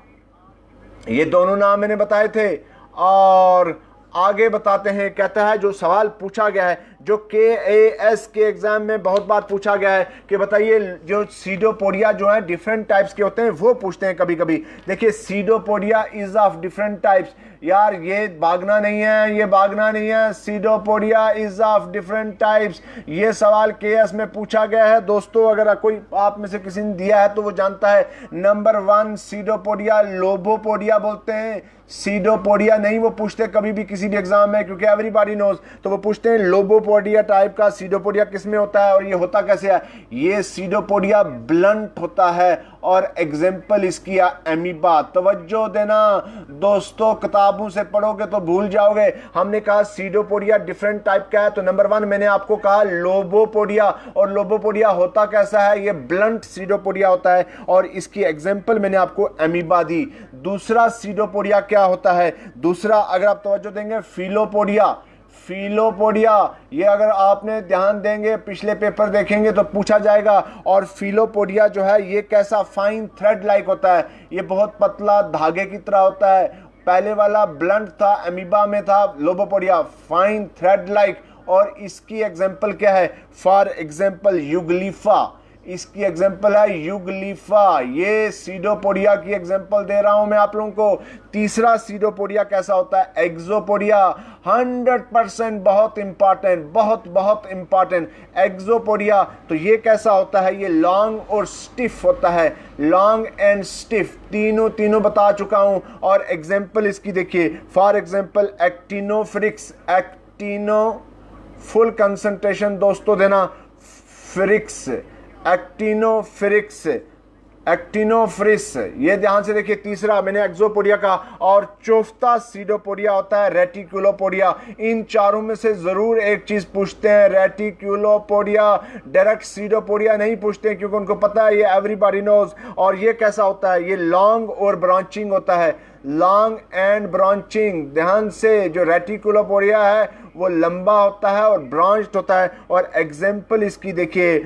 ये दोनों नाम मैंने बताए थे। और आगे बताते हैं, कहता है जो सवाल पूछा गया है, जो KAS के एग्जाम में बहुत बार पूछा गया है कि बताइए जो सीडोपोडिया जो है डिफरेंट टाइप्स के होते हैं, वो पूछते हैं कभी कभी। देखिए pseudopodia is of different types, यार ये भागना नहीं है, ये भागना नहीं है, pseudopodia is of different types. ये सवाल KS में पूछा गया है दोस्तों, अगर कोई आप में से किसी ने दिया है तो वो जानता है। नंबर 1 सीडोपोडिया लोबोपोडिया बोलते हैं, सीडोपोडिया नहीं वो पूछते कभी भी किसी भी एग्जाम में, क्योंकि एवरीबॉडी नोज, तो वो पूछते हैं लोबोपोडिया टाइप का सीडोपोडिया किस में होता है और ये होता कैसे है। ये सीडोपोडिया ब्लंट होता है और एग्जाम्पल इसकी एमीबा। तवज्जो देना दोस्तों, किताबों से पढ़ोगे तो भूल जाओगे। हमने कहा सीडोपोडिया डिफरेंट टाइप का है, तो नंबर 1 मैंने आपको कहा लोबोपोडिया, और लोबोपोडिया होता कैसा है, ये ब्लंट सीडोपोडिया होता है और इसकी एग्जाम्पल मैंने आपको एमीबा दी। दूसरा सीडोपोडिया क्या होता है, दूसरा अगर आप तवज्जो देंगे फिलोपोडिया, फिलोपोडिया ये अगर आपने ध्यान देंगे पिछले पेपर देखेंगे तो पूछा जाएगा। और फिलोपोडिया जो है ये कैसा, फाइन थ्रेड लाइक होता है, ये बहुत पतला धागे की तरह होता है। पहले वाला ब्लंट था, एमीबा में था, लोबोपोडिया फाइन थ्रेड लाइक। और इसकी एग्जांपल क्या है, फॉर एग्जांपल युगलीफा, इसकी एग्जांपल है युगलीफा। ये सीडोपोडिया की एग्जांपल दे रहा हूं मैं आप लोगों को। तीसरा सीडोपोडिया कैसा होता है, एक्सोपोडिया, 100% बहुत इंपॉर्टेंट, बहुत बहुत इंपॉर्टेंट एक्सोपोडिया। तो ये कैसा होता है, ये लॉन्ग और स्टिफ होता है, लॉन्ग एंड स्टिफ, तीनों बता चुका हूं। और एग्जांपल इसकी देखिए, for example actinophrys, actino full concentration दोस्तों देना, फ्रिक्स, एक्टिनोफ्रिक्स, एक्टिनोफ्रिस, ये ध्यान से देखिए। तीसरा मैंने एक्सोपोडिया का, और चौथा सीडोपोडिया होता है रेटिकुलोपोडिया। इन चारों में से जरूर एक चीज पूछते हैं, रेटिकुलोपोडिया। डायरेक्ट सीडोपोडिया नहीं पूछते क्योंकि उनको पता है ये एवरीबॉडी नोज। और ये कैसा होता है, ये लॉन्ग और ब्रांचिंग होता है, लॉन्ग एंड ब्रांचिंग। ध्यान से, जो रेटिकुलोपोडिया है वो लंबा होता है और ब्रांच्ड होता है। और एग्जाम्पल इसकी देखिए,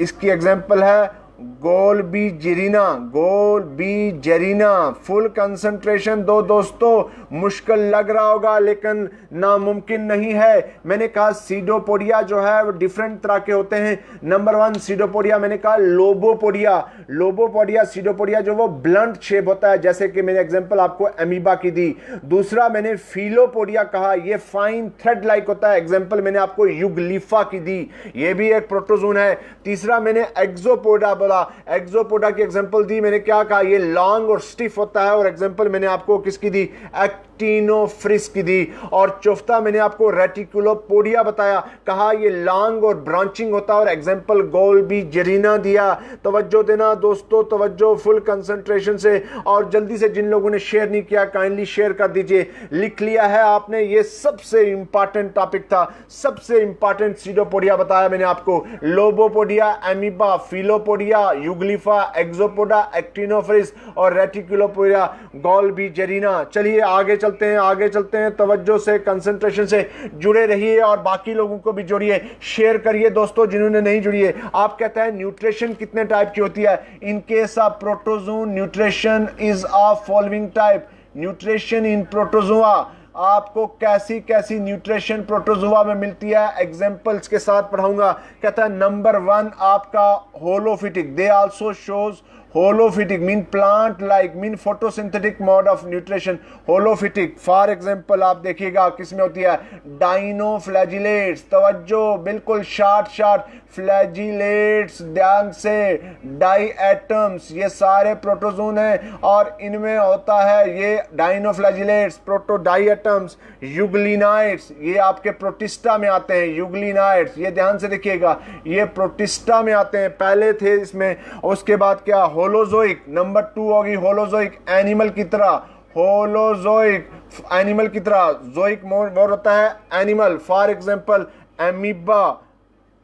इसकी एग्जाम्पल है गोल्बी जेरिना, गोल्बी जेरिना। फुल कंसंट्रेशन दो दोस्तों, मुश्किल लग रहा होगा लेकिन नामुमकिन नहीं है। मैंने कहा सीडोपोडिया जो है वो डिफरेंट तरह के होते हैं। नंबर 1 सीडोपोडिया मैंने कहा लोबोपोडिया, लोबोपोडिया सीडोपोडिया जो वो ब्लंट शेप होता है, जैसे कि मैंने एग्जांपल आपको एमीबा की दी। दूसरा मैंने फिलोपोडिया कहा, ये फाइन थ्रेड लाइक होता है, एग्जांपल मैंने आपको युगलीफा की दी, ये भी एक प्रोटोजोन है। तीसरा मैंने एक्सोपोडा बोला, एक्सोपोडा की एग्जांपल दी, मैंने क्या कहा, ये लॉन्ग और स्टिफ होता है, और एग्जांपल मैंने आपको किसकी दी, एक्टिनोफ्रिस की दी। और चौथा मैंने आपको रेटिकुलोपोडिया बताया, कहा ये लॉन्ग और ब्रांचिंग होता है, और एग्जांपल गोल्बी जेरिना दिया। तवज्जो देना दोस्तों, तवज्जो फुल कंसंट्रेशन से। और जल्दी से जिन लोगों ने शेयर नहीं किया काइंडली शेयर कर दीजिए। लिख लिया है आपने, ये सबसे इंपॉर्टेंट टॉपिक था, सबसे इंपॉर्टेंट सीडोपोडिया बताया मैंने आपको, लोबोपोडिया, एमीबा, फिलोपोडिया, युगलीफा, एक्सोपोडा, एक्टिनोफ्रिस और रेटिकुलोपोडिया, गोल्बी जेरिना। चलिए आगे चलते हैं, आगे चलते हैं। तवज्जो से, कंसंट्रेशन से जुड़े रहिए और बाकी लोगों को भी जोड़िए, शेयर करिए दोस्तों जिन्होंने नहीं जुड़ी है। आप कहते हैं न्यूट्रिशन कितने टाइप की होती है, in case of protozoan nutrition is of following type. Nutrition in protozoa, आपको कैसी कैसी न्यूट्रिशन प्रोटोजोआ में मिलती है एग्जांपल्स के साथ पढ़ाऊंगा। कहता है नंबर 1 आपका holophytic, they also shows holophytic mean plant like mean photosynthetic mode of nutrition. Holophytic for example आप देखिएगा किसमें होती है, डाइनोफ्लैजिलेट्स। तवज्जो, बिल्कुल शार्ट फ्लैजिलेट्स, ध्यान से, डाई एटम्स, ये सारे प्रोटोजोन हैं और इनमें होता है ये dinoflagellates, proto diatoms, euglenoids, ये आपके प्रोटिस्टा में आते हैं, यूग्लिनाइट्स, ये ध्यान से देखिएगा, ये प्रोटिस्टा में आते हैं, पहले थे इसमें। उसके बाद क्या, होलोजोइक, नंबर 2 होगी होलोजोइक, एनिमल की तरह, होलोजोइक एनिमल की तरह, जोइक मोर होता है animal, for example amoeba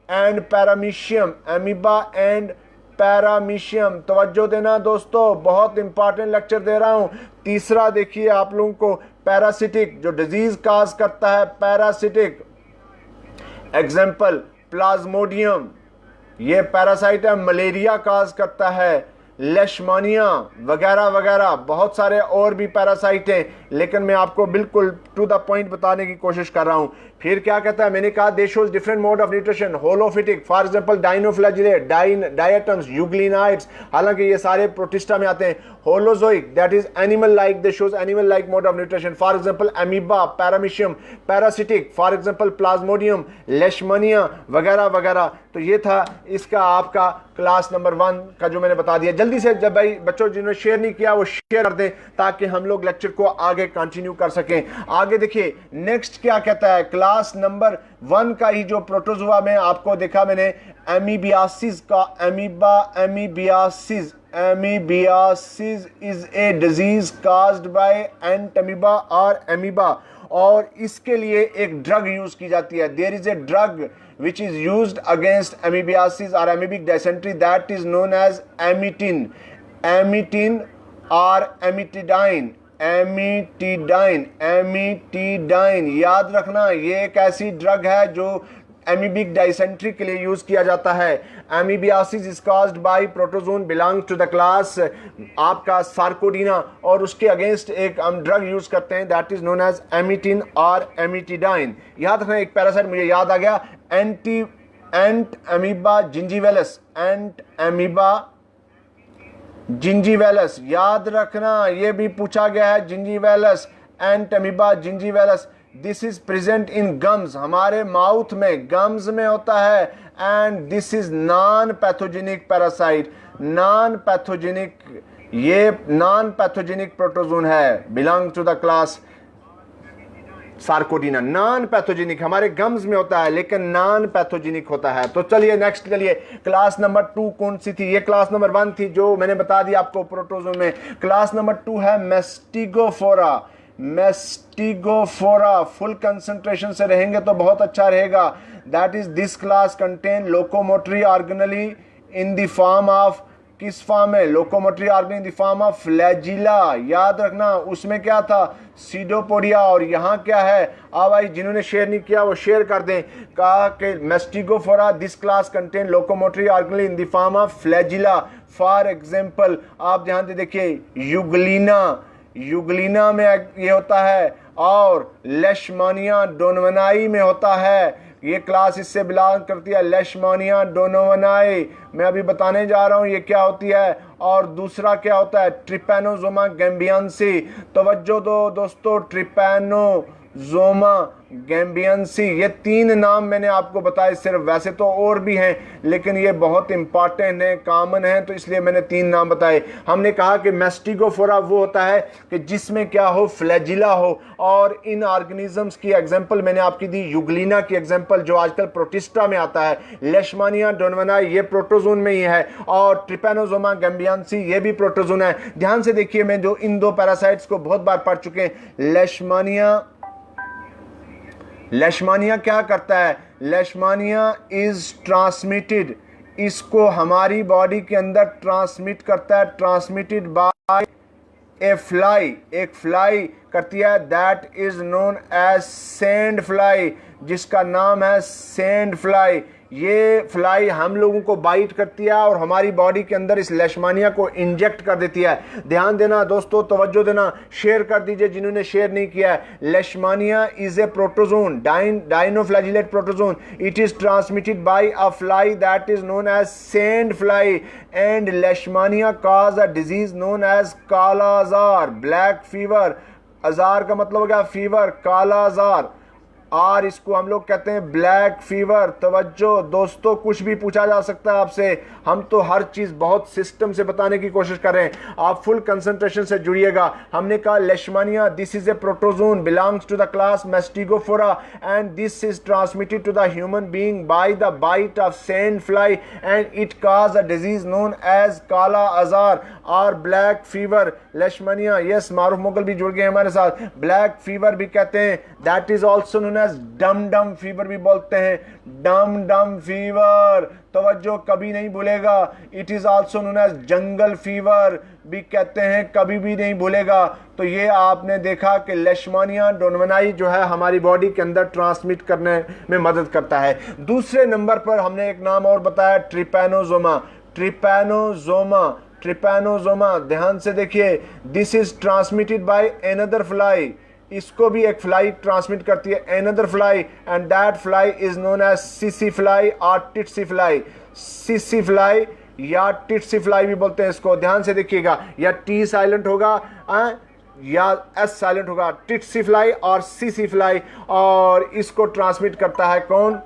and paramecium, amoeba and paramecium. तवज्जो देना दोस्तों, बहुत इंपॉर्टेंट लेक्चर दे रहा हूं। तीसरा देखिए आप लोगों को, पैरासिटिक, जो डिजीज काज करता है, पैरासिटिक, एग्जांपल प्लाज्मोडियम, ये पैरासाइट है, मलेरिया काज करता है। लेशमानिया वगैरह वगैरह, बहुत सारे और भी पैरासाइट हैं, लेकिन मैं आपको बिल्कुल टू द पॉइंट बताने की कोशिश कर रहा हूं। फिर क्या कहता है, मैंने कहा they shows different mode of nutrition, holophytic for example dinoflagellate, diatoms, euglenoids, हालांकि ये सारे प्रोटिस्टा में आते हैं। Holozoic that is animal like, they shows animal like mode of nutrition, for example amoeba, paramecium, parasitic for example Plasmodium, Leishmania वगैरह वगैरह। तो ये था इसका आपका क्लास नंबर 1 का जो मैंने बता दिया। जल्दी से जब भाई बच्चों जिन्होंने शेयर नहीं किया वो शेयर कर दें ताकि हम लोग लेक्चर को आगे कंटिन्यू कर सकें। आगे देखिए नेक्स्ट क्या कहता है, क्लास नंबर 1 का ही जो प्रोटोजोआ में आपको देखा मैंने एमीबियासिस का, amoebiasis is a disease caused by Entamoeba और अमीबा, और इसके लिए एक ड्रग यूज की जाती है। There is a drug which is used against amoebiasis or amoebic dysentery that is known as amitin or amitidine। याद रखना ये एक ऐसी ड्रग है जो एमीबिक डाइसेंट्री के लिए यूज किया जाता है। Amoebiasis is caused by protozoan belong to the class आपका सार्कोडीना, और उसके अगेंस्ट एक हम ड्रग यूज करते हैं that is known as emetine और एमिटिडाइन। याद रखना एक पैरासाइट मुझे याद आ गया, एंट अमीबा जिंजीवेलस, एंट अमीबा जिंजीवेलस, याद रखना ये भी पूछा गया है, gingivalis, Entamoeba gingivalis. This is present in gums, हमारे माउथ में, गम्स में होता है, and this is non pathogenic parasite, non pathogenic, ये नॉन पैथोजेनिक प्रोटोजोन है, belong to the class Sarcodina. Non pathogenic हमारे गम्स में होता है लेकिन नॉन पैथोजेनिक होता है। तो चलिए नेक्स्ट चलिए, क्लास नंबर 2 कौन सी थी? ये क्लास नंबर 1 थी जो मैंने बता दिया आपको प्रोटोजोन में। क्लास नंबर 2 है मेस्टिगोफोरा। मेस्टिगोफोरा फुल कंसंट्रेशन से रहेंगे तो बहुत अच्छा रहेगा। That is this class contain locomotory organelle in the form of, किस फॉर्म है? Locomotory organ in the form of flagella. याद रखना उसमें क्या था? सीडोपोडिया। और यहाँ क्या है? भाई जिन्होंने शेयर नहीं किया वो शेयर कर दें। कहा कि Mastigophora this class contain locomotory organ in the form of flagella. For example आप ध्यान से देखिए, यूग्लिना, यूग्लिना में ये होता है, और लेशमानिया डोनवनाई में होता है। ये क्लास इससे बिलोंग करती है, लेशमानिया डोनोवनाई। मैं अभी बताने जा रहा हूँ ये क्या होती है। और दूसरा क्या होता है? ट्रिपैनोजोमा गैम्बियंसी। तवज्जो दो दोस्तों, ट्रिपैनोजोमा गैम्बियंसी, ये 3 नाम मैंने आपको बताए सिर्फ, वैसे तो और भी हैं लेकिन ये बहुत इंपॉर्टेंट हैं, कॉमन हैं, तो इसलिए मैंने 3 नाम बताए। हमने कहा कि मेस्टिगोफोरा वो होता है कि जिसमें क्या हो? फ्लैजिला हो। और इन ऑर्गेनिजम्स की एग्जांपल मैंने आपकी दी, यूग्लिना की एग्जांपल जो आजकल प्रोटिस्टा में आता है, लेशमानिया डोनवनाई ये प्रोटोजोन में ही है, और ट्रिपैनोजोमा गैम्बियंसी ये भी प्रोटोजोन है। ध्यान से देखिए, मैं जो इन 2 पैरासाइट्स को बहुत बार पढ़ चुके हैं। लेशमानिया क्या करता है? लेशमानिया इज ट्रांसमिटेड, इसको हमारी बॉडी के अंदर ट्रांसमिट करता है, ट्रांसमिटेड बाय ए फ्लाई, एक फ्लाई करती है, that is known as sand fly, जिसका नाम है सैंड फ्लाई। ये फ्लाई हम लोगों को बाइट करती है और हमारी बॉडी के अंदर इस लेशमानिया को इंजेक्ट कर देती है। ध्यान देना दोस्तों, तवज्जो देना, शेयर कर दीजिए जिन्होंने शेयर नहीं किया है। Leishmania is a protozoan, dinoflagellate protozoan. It is transmitted by a fly that is known as sand fly, and Leishmania cause a disease known as kala azar, black fever. आजार का मतलब हो गया फीवर, काला आजार, और इसको हम लोग कहते हैं ब्लैक फीवर। तवज्जो दोस्तों, कुछ भी पूछा जा सकता है आपसे, हम तो हर चीज बहुत सिस्टम से बताने की कोशिश कर रहे हैं। आप फुल कंसंट्रेशन से जुड़िएगा। हमने कहा Leishmania this is a protozoan belongs to the class Mastigophora, and this is transmitted to the human being by the bite of sand fly, and it cause a disease known as kala azar और black fever. Leishmania, yes Maroof Mughal भी जुड़ गए हमारे साथ। ब्लैक फीवर भी कहते हैं, that is also known as dum dum fever भी बोलते हैं, डम डम फीवर। तवज्जो कभी नहीं भूलेगा। It is also known as jungle fever भी कहते हैं, कभी भी नहीं भूलेगा। तो ये आपने देखा कि लेशमानिया डोनवनाई जो है हमारी बॉडी के अंदर ट्रांसमिट करने में मदद करता है। दूसरे नंबर पर हमने एक नाम और बताया, ट्रिपैनोजोमा। ट्रिपैनोजोमा, ट्रिपैनोसोमा, ध्यान से देखिए, this is transmitted by another fly, इसको भी एक फ्लाई ट्रांसमिट करती है, another fly, and that fly is known as सीसी फ्लाई और टिट्सी फ्लाई। सीसी फ्लाई या टिट्सी फ्लाई भी बोलते हैं इसको, ध्यान से देखिएगा, या टी साइलेंट होगा या एस साइलेंट होगा, टिट्सी फ्लाई और सीसी फ्लाई, और इसको ट्रांसमिट करता है कौन,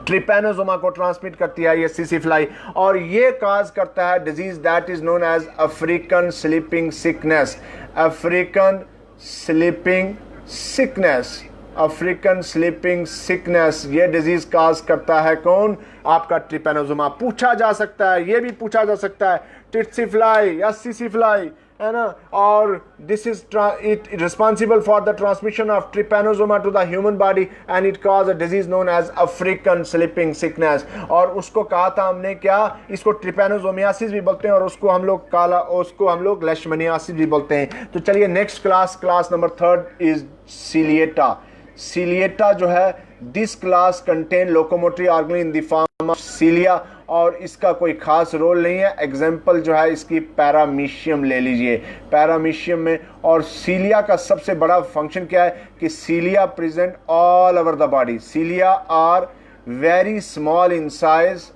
ट्रिपैनोसोमा को ट्रांसमिट करती है ये सीसी फ्लाई, और ये काज करता है disease that is known as African sleeping sickness. African sleeping sickness, African sleeping sickness, ये डिजीज काज करता है कौन, आपका ट्रिपैनोसोमा। पूछा जा सकता है, ये भी पूछा जा सकता है, टिट्सी फ्लाई या सीसी फ्लाई, है ना, और this is it responsible for the transmission of trypanosoma to the human body and it cause a disease known as African sleeping sickness. और उसको कहा था हमने क्या, इसको ट्रिपैनोसोमियासिस भी बोलते हैं, और उसको हम लोग लेशमनियासिस भी बोलते हैं। तो चलिए नेक्स्ट क्लास नंबर 3 इज सिलिएटा। सिलिएटा जो है, this class contain locomotory organ in the form of cilia, और इसका कोई खास रोल नहीं है। एग्जाम्पल जो है इसकी पैरामीशियम ले लीजिए, पैरामीशियम में, और सीलिया का सबसे बड़ा फंक्शन क्या है कि cilia present all over the body. Cilia are very small in size,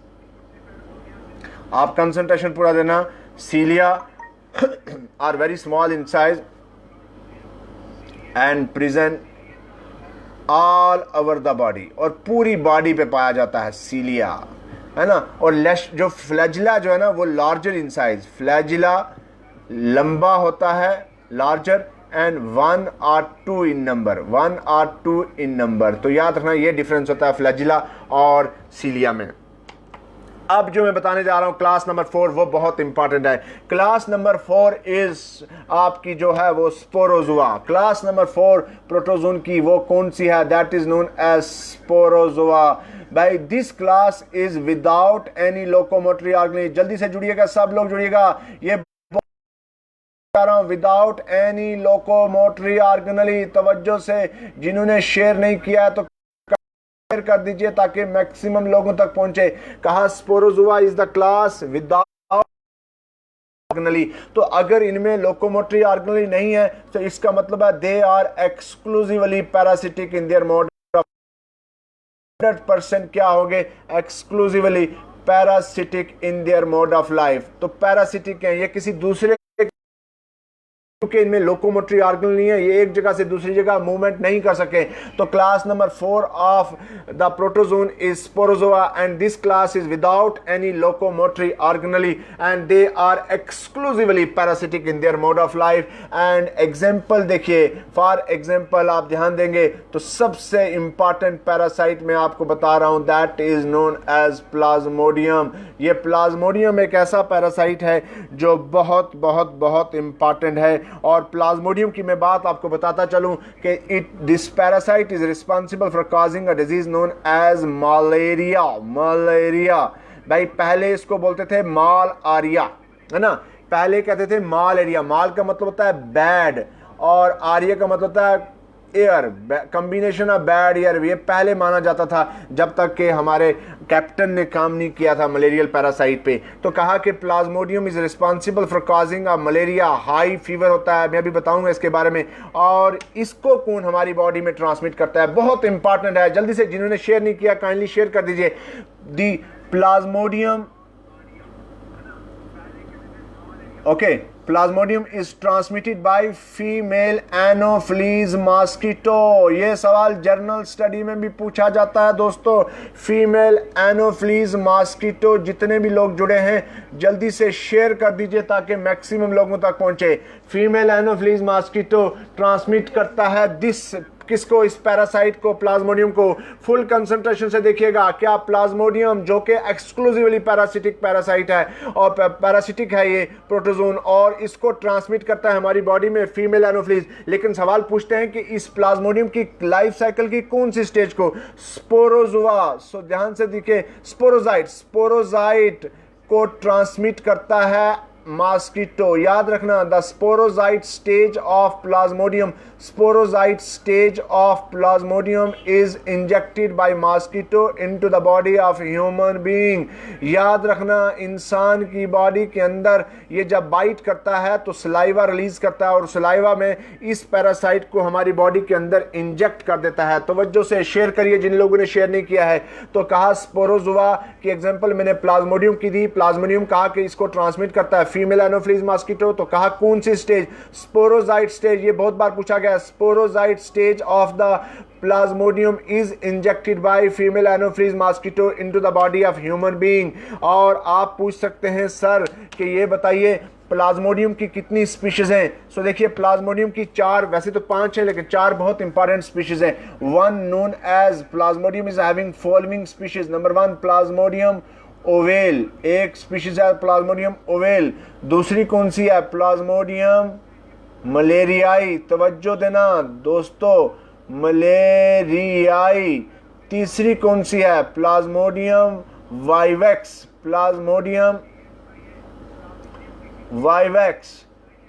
आप कंसंट्रेशन पूरा देना, cilia are very small in size and present all over the body, और पूरी बॉडी पे पाया जाता है सीलिया, है ना। और जो फ्लैजिला जो है ना वो लार्जर इन साइज, फ्लैजिला लंबा होता है, larger, and 1 or 2 in number, 1 or 2 in number. तो याद रखना ये डिफरेंस होता है फ्लैजिला और सीलिया में। अब जो मैं बताने जा रहा हूं क्लास नंबर 4, वो बहुत इंपॉर्टेंट है। क्लास नंबर 4 इज आपकी जो है वो स्पोरोजुआ। क्लास नंबर 4 प्रोटोजोन की वो कौन सी है, दैट इज नोन एज स्पोरोजुआ। भाई this class is without any locomotory organ, जल्दी से जुड़िएगा, सब लोग जुड़िएगा, ये बता रहा हूं, विदाउट एनी लोकोमोटरी ऑर्गनली। तवज्जो से, जिन्होंने शेयर नहीं किया तो कर दीजिए ताकि मैक्सिमम लोगों तक पहुंचे। कहा Sporozoa is the class without organelle, तो अगर इनमें लोकोमोटरी ऑर्गनली नहीं है तो इसका मतलब है they are exclusively parasitic in their mode of 100% क्या होंगे, exclusively parasitic in their mode of life. तो पैरासिटिक है, ये किसी दूसरे, क्योंकि इनमें लोकोमोटरी ऑर्गन नहीं है, ये एक जगह से दूसरी जगह मूवमेंट नहीं कर सके। तो class number 4 of the protozoan is sporozoa and this class is without any locomotory organelle and they are exclusively parasitic in their mode of life. And example देखिए, फॉर एग्जांपल आप ध्यान देंगे तो सबसे इंपॉर्टेंट पैरासाइट मैं आपको बता रहा हूं, that is known as plasmodium. ये प्लाज्मोडियम एक ऐसा पैरासाइट है जो बहुत बहुत बहुत इंपॉर्टेंट है। और प्लाज्मोडियम की मैं बात आपको बताता चलूं कि this parasite is responsible for causing a disease known as malaria. Malaria भाई पहले इसको बोलते थे माल आरिया, है ना, पहले कहते थे माल एरिया। माल का मतलब होता है बैड और आरिया का मतलब होता है air, combination of bad air. ये पहले माना जाता था जब तक कि हमारे कैप्टन ने काम नहीं किया था मलेरियल पैरासाइट पे। तो कहा कि Plasmodium is responsible for causing a malaria, high fever होता है, मैं अभी बताऊंगा इसके बारे में। और इसको कौन हमारी बॉडी में ट्रांसमिट करता है, बहुत इंपॉर्टेंट है। जल्दी से जिन्होंने शेयर नहीं किया काइंडली शेयर कर दीजिए। The Plasmodium, okay, Plasmodium is transmitted by female Anopheles mosquito. ये सवाल जर्नल स्टडी में भी पूछा जाता है दोस्तों। फीमेल एनोफ्लीज मॉस्किटो, जितने भी लोग जुड़े हैं जल्दी से शेयर कर दीजिए ताकि मैक्सिमम लोगों तक पहुंचे। फीमेल एनोफ्लीज मॉस्किटो ट्रांसमिट करता है दिस, किसको, इस पैरासाइट को, प्लाज्मोडियम को। फुल कंसंट्रेशन से देखिएगा, क्या प्लाज्मोडियम जो कि एक्सक्लूसिवली पैरासिटिक पैरासाइट है और पैरासिटिक है ये प्रोटोजोन, और इसको ट्रांसमिट करता है हमारी बॉडी में फीमेल एनोफ्लीज। लेकिन सवाल पूछते हैं कि इस प्लाज्मोडियम की लाइफ साइकिल की कौन सी स्टेज को, स्पोरोजुआ, ध्यान से देखिए, स्पोरोजाइट को ट्रांसमिट करता है मॉस्किटो। याद रखना, the sporozoite stage of plasmodium, sporozoite stage of plasmodium is injected by mosquito into the body of human being. याद रखना, इंसान की बॉडी के अंदर ये जब बाइट करता है तो सलाइवा रिलीज करता है और सलाइवा में इस पैरासाइट को हमारी बॉडी के अंदर इंजेक्ट कर देता है। तवज्जो से शेयर करिए जिन लोगों ने शेयर नहीं किया है। तो कहा स्पोरोजुआ की एग्जांपल मैंने प्लाज्मोडियम की दी। प्लाज्मोडियम कहा कि इसको ट्रांसमिट करता है फीमेल एनोफिलीज मॉस्किटो। तो कहा कौन सी स्टेज? Sporozoite stage. ये बहुत बार पूछा गया। Sporozoite stage of the Plasmodium is injected by female anopheles mosquito into the body of human being. और आप पूछ सकते हैं सर कि ये बताइए प्लाज्मोडियम की कितनी स्पीशीज हैं? सो देखिए प्लाज्मोडियम की 4, वैसे तो 5 हैं लेकिन 4 बहुत इंपॉर्टेंट स्पीशीज हैं। One known as plasmodium is having following species. Number 1 plasmodium ovale, एक स्पीशीज है प्लाज्मोडियम ओवेल। दूसरी कौन सी है? Plasmodium malariae. तवज्जो देना दोस्तों, मलेरियाई। तीसरी कौन सी है? Plasmodium vivax, plasmodium vivax.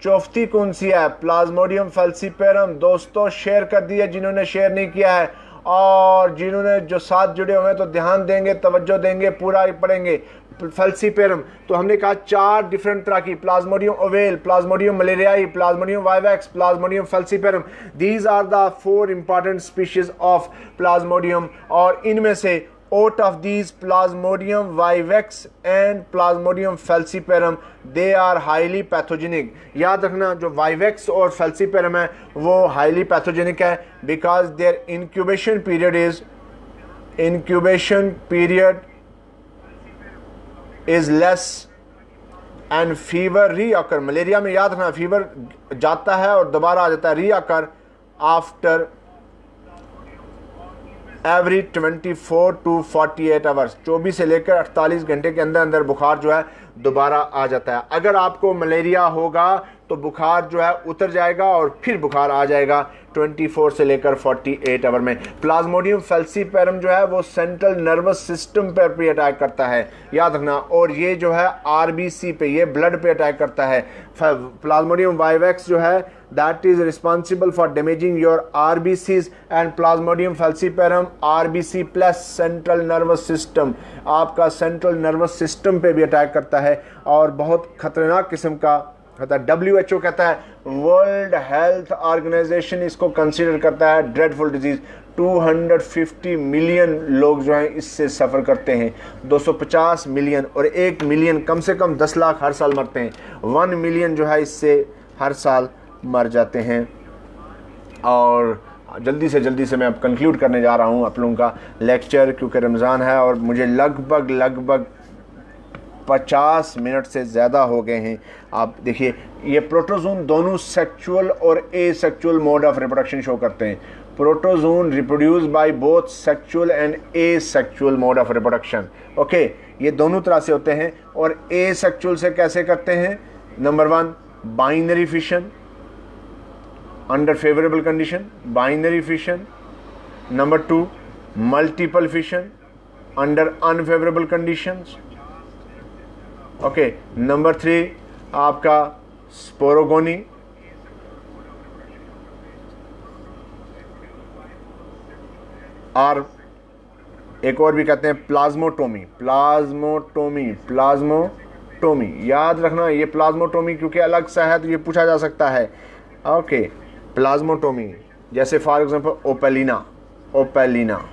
चौथी कौन सी है? Plasmodium falciparum. दोस्तों शेयर कर दिया जिन्होंने शेयर नहीं किया है, और जिन्होंने जो साथ जुड़े हुए हैं तो ध्यान देंगे, तवज्जो देंगे, पूरा पढ़ेंगे। फैल्सीपेरम, तो हमने कहा 4 डिफरेंट तरह की, Plasmodium ovale, Plasmodium malariae, Plasmodium vivax, Plasmodium falciparum. These are the 4 important species of Plasmodium. और इनमें से out of these plasmodium vivax and plasmodium falciparum they are highly pathogenic। याद रखना जो vivax और falciparum है वो highly pathogenic है because their incubation period is less and fever reoccur। Malaria में याद रखना फीवर जाता है और दोबारा आ जाता है, reoccur after every 24 to 48 hours. 24 से लेकर 48 घंटे के अंदर अंदर बुखार जो है दोबारा आ जाता है। अगर आपको मलेरिया होगा तो बुखार जो है उतर जाएगा और फिर बुखार आ जाएगा 24 से लेकर 48 आवर में। प्लाज्मोडियम फैल्सीपेरम जो है वो सेंट्रल नर्वस सिस्टम पर भी अटैक करता है, याद रखना। और ये जो है आरबीसी पे, ये ब्लड पे अटैक करता है। प्लाज्मोडियम वाइवेक्स जो है that is responsible for damaging your RBCs and Plasmodium falciparum RBC plus central nervous system, आपका सेंट्रल नर्वस सिस्टम पे भी अटैक करता है और बहुत खतरनाक किस्म का होता है। WHO कहता है, वर्ल्ड हेल्थ ऑर्गेनाइजेशन इसको कंसीडर करता है ड्रेडफुल डिजीज। 250 मिलियन लोग जो हैं इससे सफ़र करते हैं, 250 मिलियन, और 1 मिलियन कम से कम 10 लाख हर साल मरते हैं। 1 मिलियन जो है इससे हर साल मर जाते हैं। और जल्दी से मैं अब कंक्लूड करने जा रहा हूँ आप लोगों का लेक्चर, क्योंकि रमज़ान है और मुझे लगभग 50 मिनट से ज़्यादा हो गए हैं। आप देखिए ये प्रोटोजोन दोनों सेक्सुअल और asexual mode of reproduction show करते हैं। Protozoan reproduce by both sexual and asexual mode of reproduction. Okay, ये दोनों तरह से होते हैं। और एसेक्सुअल से कैसे करते हैं? Number 1 binary fission under favourable condition, binary fission. Number 2 multiple fission under unfavourable conditions. Okay, number 3 आपका स्पोरोगोनी, और एक और भी कहते हैं प्लाज्मोटोमी। याद रखना ये प्लाज्मोटोमी क्योंकि अलग सा है तो ये पूछा जा सकता है। ओके, प्लाज्मोटोमी जैसे फॉर एग्जांपल ओपेलिना।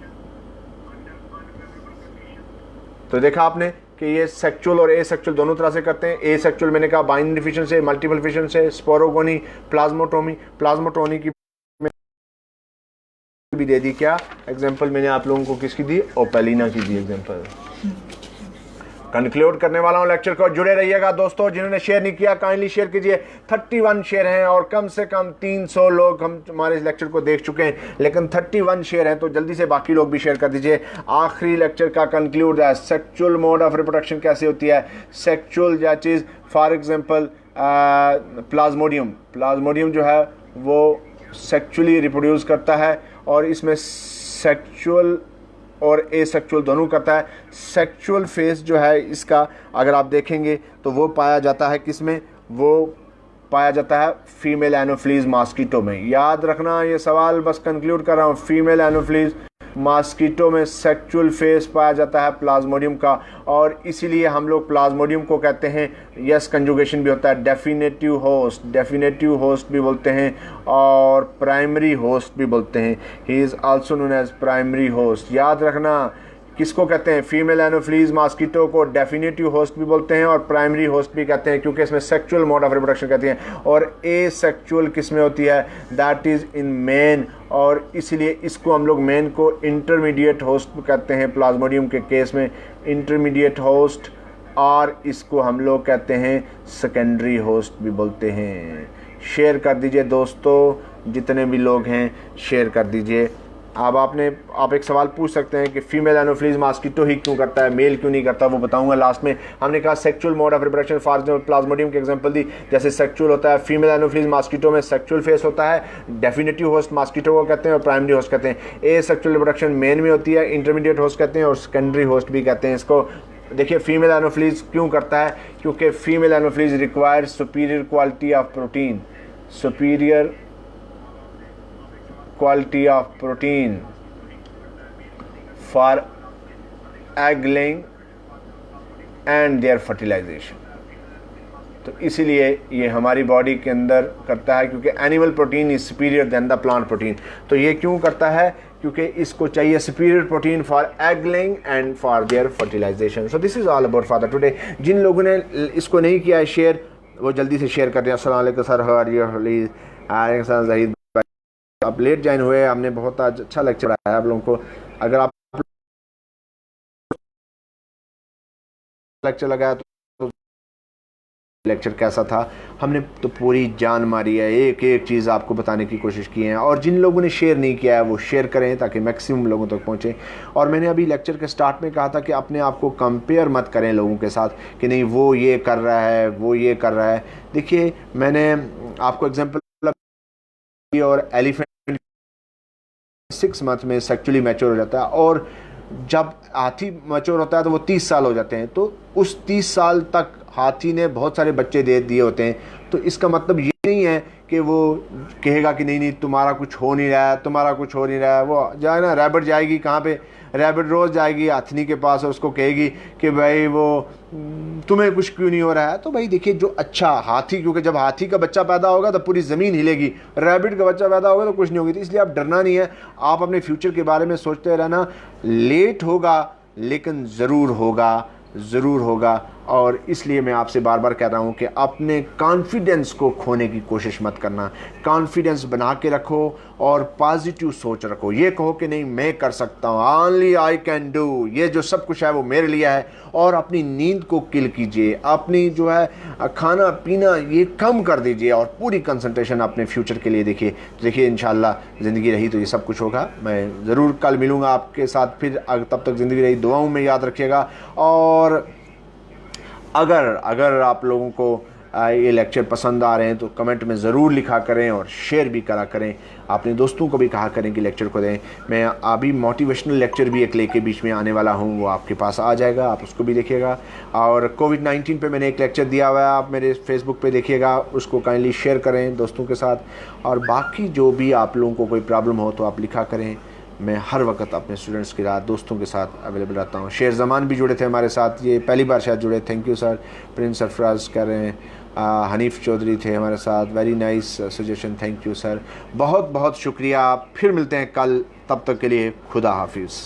तो देखा आपने कि ये सेक्सुअल और एसेक्सुअल दोनों तरह से करते हैं। एसेक्सुअल मैंने कहा बाइनरी फिशन से, मल्टीपल फिशन से, स्पोरोगोनी, प्लाज्मोटोमी की भी दे दी। क्या एग्जांपल मैंने आप लोगों को किसकी दी? ओपेलिना की दी एग्जांपल। कंक्लूड करने वाला हूँ लेक्चर को, जुड़े रहिएगा दोस्तों। जिन्होंने शेयर नहीं किया काइंडली शेयर कीजिए। 31 शेयर हैं और कम से कम 300 लोग हम हमारे इस लेक्चर को देख चुके हैं, लेकिन 31 शेयर हैं तो जल्दी से बाकी लोग भी शेयर कर दीजिए। आखिरी लेक्चर का कंक्लूड है, सेक्सुअल मोड ऑफ रिप्रोडक्शन कैसे होती है। सेक्सुअल या चीज़ फॉर एग्जाम्पल प्लाज्मोडियम जो है वो सेक्सुअली रिप्रोड्यूस करता है और इसमें सेक्सुअल और एसेक्सुअल दोनों करता है। सेक्सुअल फेस जो है इसका अगर आप देखेंगे तो वो पाया जाता है किसमें, वो पाया जाता है फीमेल एनोफ्लीज मॉस्किटो में। याद रखना ये सवाल, बस कंक्लूड कर रहा हूँ, फीमेल एनोफ्लीज मॉस्किटो में सेक्सुअल फेस पाया जाता है प्लाज्मोडियम का, और इसीलिए हम लोग प्लाज्मोडियम को कहते हैं, यस कंजुगेशन भी होता है, डेफिनेटिव होस्ट भी बोलते हैं और प्राइमरी होस्ट भी बोलते हैं। He is also known as primary host. याद रखना किसको कहते हैं, फीमेल एनोफ्लीज मॉस्किटो को डेफिनेटिव होस्ट भी बोलते हैं और प्राइमरी होस्ट भी कहते हैं, क्योंकि इसमें सेक्सुअल मोड ऑफ रिप्रोडक्शन कहते हैं। और एसेक्सुअल किस में होती है, दैट इज़ इन मेन, और इसलिए इसको हम लोग मेन को इंटरमीडिएट होस्ट कहते हैं प्लाज्मोडियम के केस में, इंटरमीडिएट होस्ट, और इसको हम लोग कहते हैं सेकेंडरी होस्ट भी बोलते हैं। शेयर कर दीजिए दोस्तों, जितने भी लोग हैं शेयर कर दीजिए। अब आप एक सवाल पूछ सकते हैं कि फीमेल एनोफ्लीज मॉस्किटो ही क्यों करता है, मेल क्यों नहीं करता, वो बताऊंगा लास्ट में। हमने कहा sexual mode of reproduction, for example Plasmodium की एग्जांपल दी, जैसे सेक्सुअल होता है, फीमेल एनोफ्लीज मॉस्किटो में सेक्सुअल फेस होता है, डेफिनेटिव होस्ट मॉस्किटो को कहते हैं और प्राइमरी होस्ट कहते हैं। ए सेक्सुअल रिप्रोडक्शन मेन में होती है, इंटरमीडिएट होस्ट कहते हैं और सेकेंडरी होस्ट भी कहते हैं इसको। देखिए फीमेल एनोफ्लीज क्यों करता है, क्योंकि female Anopheles require superior quality of protein, superior quality of protein for egg laying and their fertilization। तो इसीलिए ये हमारी बॉडी के अंदर करता है, क्योंकि animal protein is superior than the plant protein. तो ये क्यों करता है, क्योंकि इसको चाहिए superior protein for egg laying and for their fertilization. So this is all about for the today. जिन लोगों ने इसको नहीं किया है शेयर, वो जल्दी से शेयर कर दें। अस्सलाम वालेकुम सर, हाउ आर यू? ज़हीद, आप लेट ज्वाइन हुए, हमने बहुत आज अच्छा लेक्चर आया आप लोगों को। अगर आप लेक्चर लगाया तो लेक्चर कैसा था, हमने तो पूरी जान मारी है, एक एक चीज़ आपको बताने की कोशिश की है। और जिन लोगों ने शेयर नहीं किया है वो शेयर करें ताकि मैक्सिमम लोगों तक पहुँचे। और मैंने अभी लेक्चर के स्टार्ट में कहा था कि अपने आप को कंपेयर मत करें लोगों के साथ कि नहीं वो ये कर रहा है, वो ये कर रहा है। देखिए मैंने आपको एग्जाम्पल, और एलिफेंट 6 मंथ में सेक्चुअली मैच्योर हो जाता है, और जब हाथी मैच्योर होता है तो वो 30 साल हो जाते हैं। तो उस 30 साल तक हाथी ने बहुत सारे बच्चे दे दिए होते हैं। तो इसका मतलब ये नहीं है कि वो कहेगा कि नहीं तुम्हारा कुछ हो नहीं रहा है, तुम्हारा कुछ हो नहीं रहा है। वो जाए ना, रैबिट जाएगी कहाँ पे, रैबिट रोज़ जाएगी हाथनी के पास और उसको कहेगी कि भाई वो तुम्हें कुछ क्यों नहीं हो रहा है। तो भाई देखिए जो अच्छा हाथी, क्योंकि जब हाथी का बच्चा पैदा होगा तो पूरी ज़मीन हिलेगी, रैबिट का बच्चा पैदा होगा तो कुछ नहीं होगी। तो इसलिए आप डरना नहीं है, आप अपने फ्यूचर के बारे में सोचते रहना। लेट होगा लेकिन ज़रूर होगा। और इसलिए मैं आपसे बार बार कह रहा हूँ कि अपने कॉन्फिडेंस को खोने की कोशिश मत करना, कॉन्फिडेंस बना के रखो और पॉजिटिव सोच रखो। ये कहो कि नहीं मैं कर सकता हूँ, ओनली आई कैन डू, ये जो सब कुछ है वो मेरे लिए है। और अपनी नींद को किल कीजिए, अपनी जो है खाना पीना ये कम कर दीजिए और पूरी कंसंट्रेशन अपने फ्यूचर के लिए देखिए। तो देखिए इंशाल्लाह ज़िंदगी रही तो ये सब कुछ होगा। मैं ज़रूर कल मिलूँगा आपके साथ फिर, तब तक ज़िंदगी रही दुआओं में याद रखिएगा। और अगर आप लोगों को ये लेक्चर पसंद आ रहे हैं तो कमेंट में ज़रूर लिखा करें और शेयर भी करा करें। अपने दोस्तों को भी कहा करें कि लेक्चर को दें। मैं अभी मोटिवेशनल लेक्चर भी एक लेके बीच में आने वाला हूँ, वो आपके पास आ जाएगा, आप उसको भी देखिएगा। और कोविड-19 पे मैंने एक लेक्चर दिया हुआ है, आप मेरे फेसबुक पे देखिएगा, उसको काइंडली शेयर करें दोस्तों के साथ। और बाकी जो भी आप लोगों को कोई प्रॉब्लम हो तो आप लिखा करें। मैं हर वक्त अपने स्टूडेंट्स के साथ, दोस्तों के साथ अवेलेबल रहता हूँ। शेर ज़मान भी जुड़े थे हमारे साथ, ये पहली बार शायद जुड़े, thank you sir. Prince Sarfaraz कह रहे हैं, हनीफ चौधरी थे हमारे साथ, very nice suggestion, thank you sir, बहुत बहुत शुक्रिया। फिर मिलते हैं कल, तब तक के लिए खुदा हाफिज़।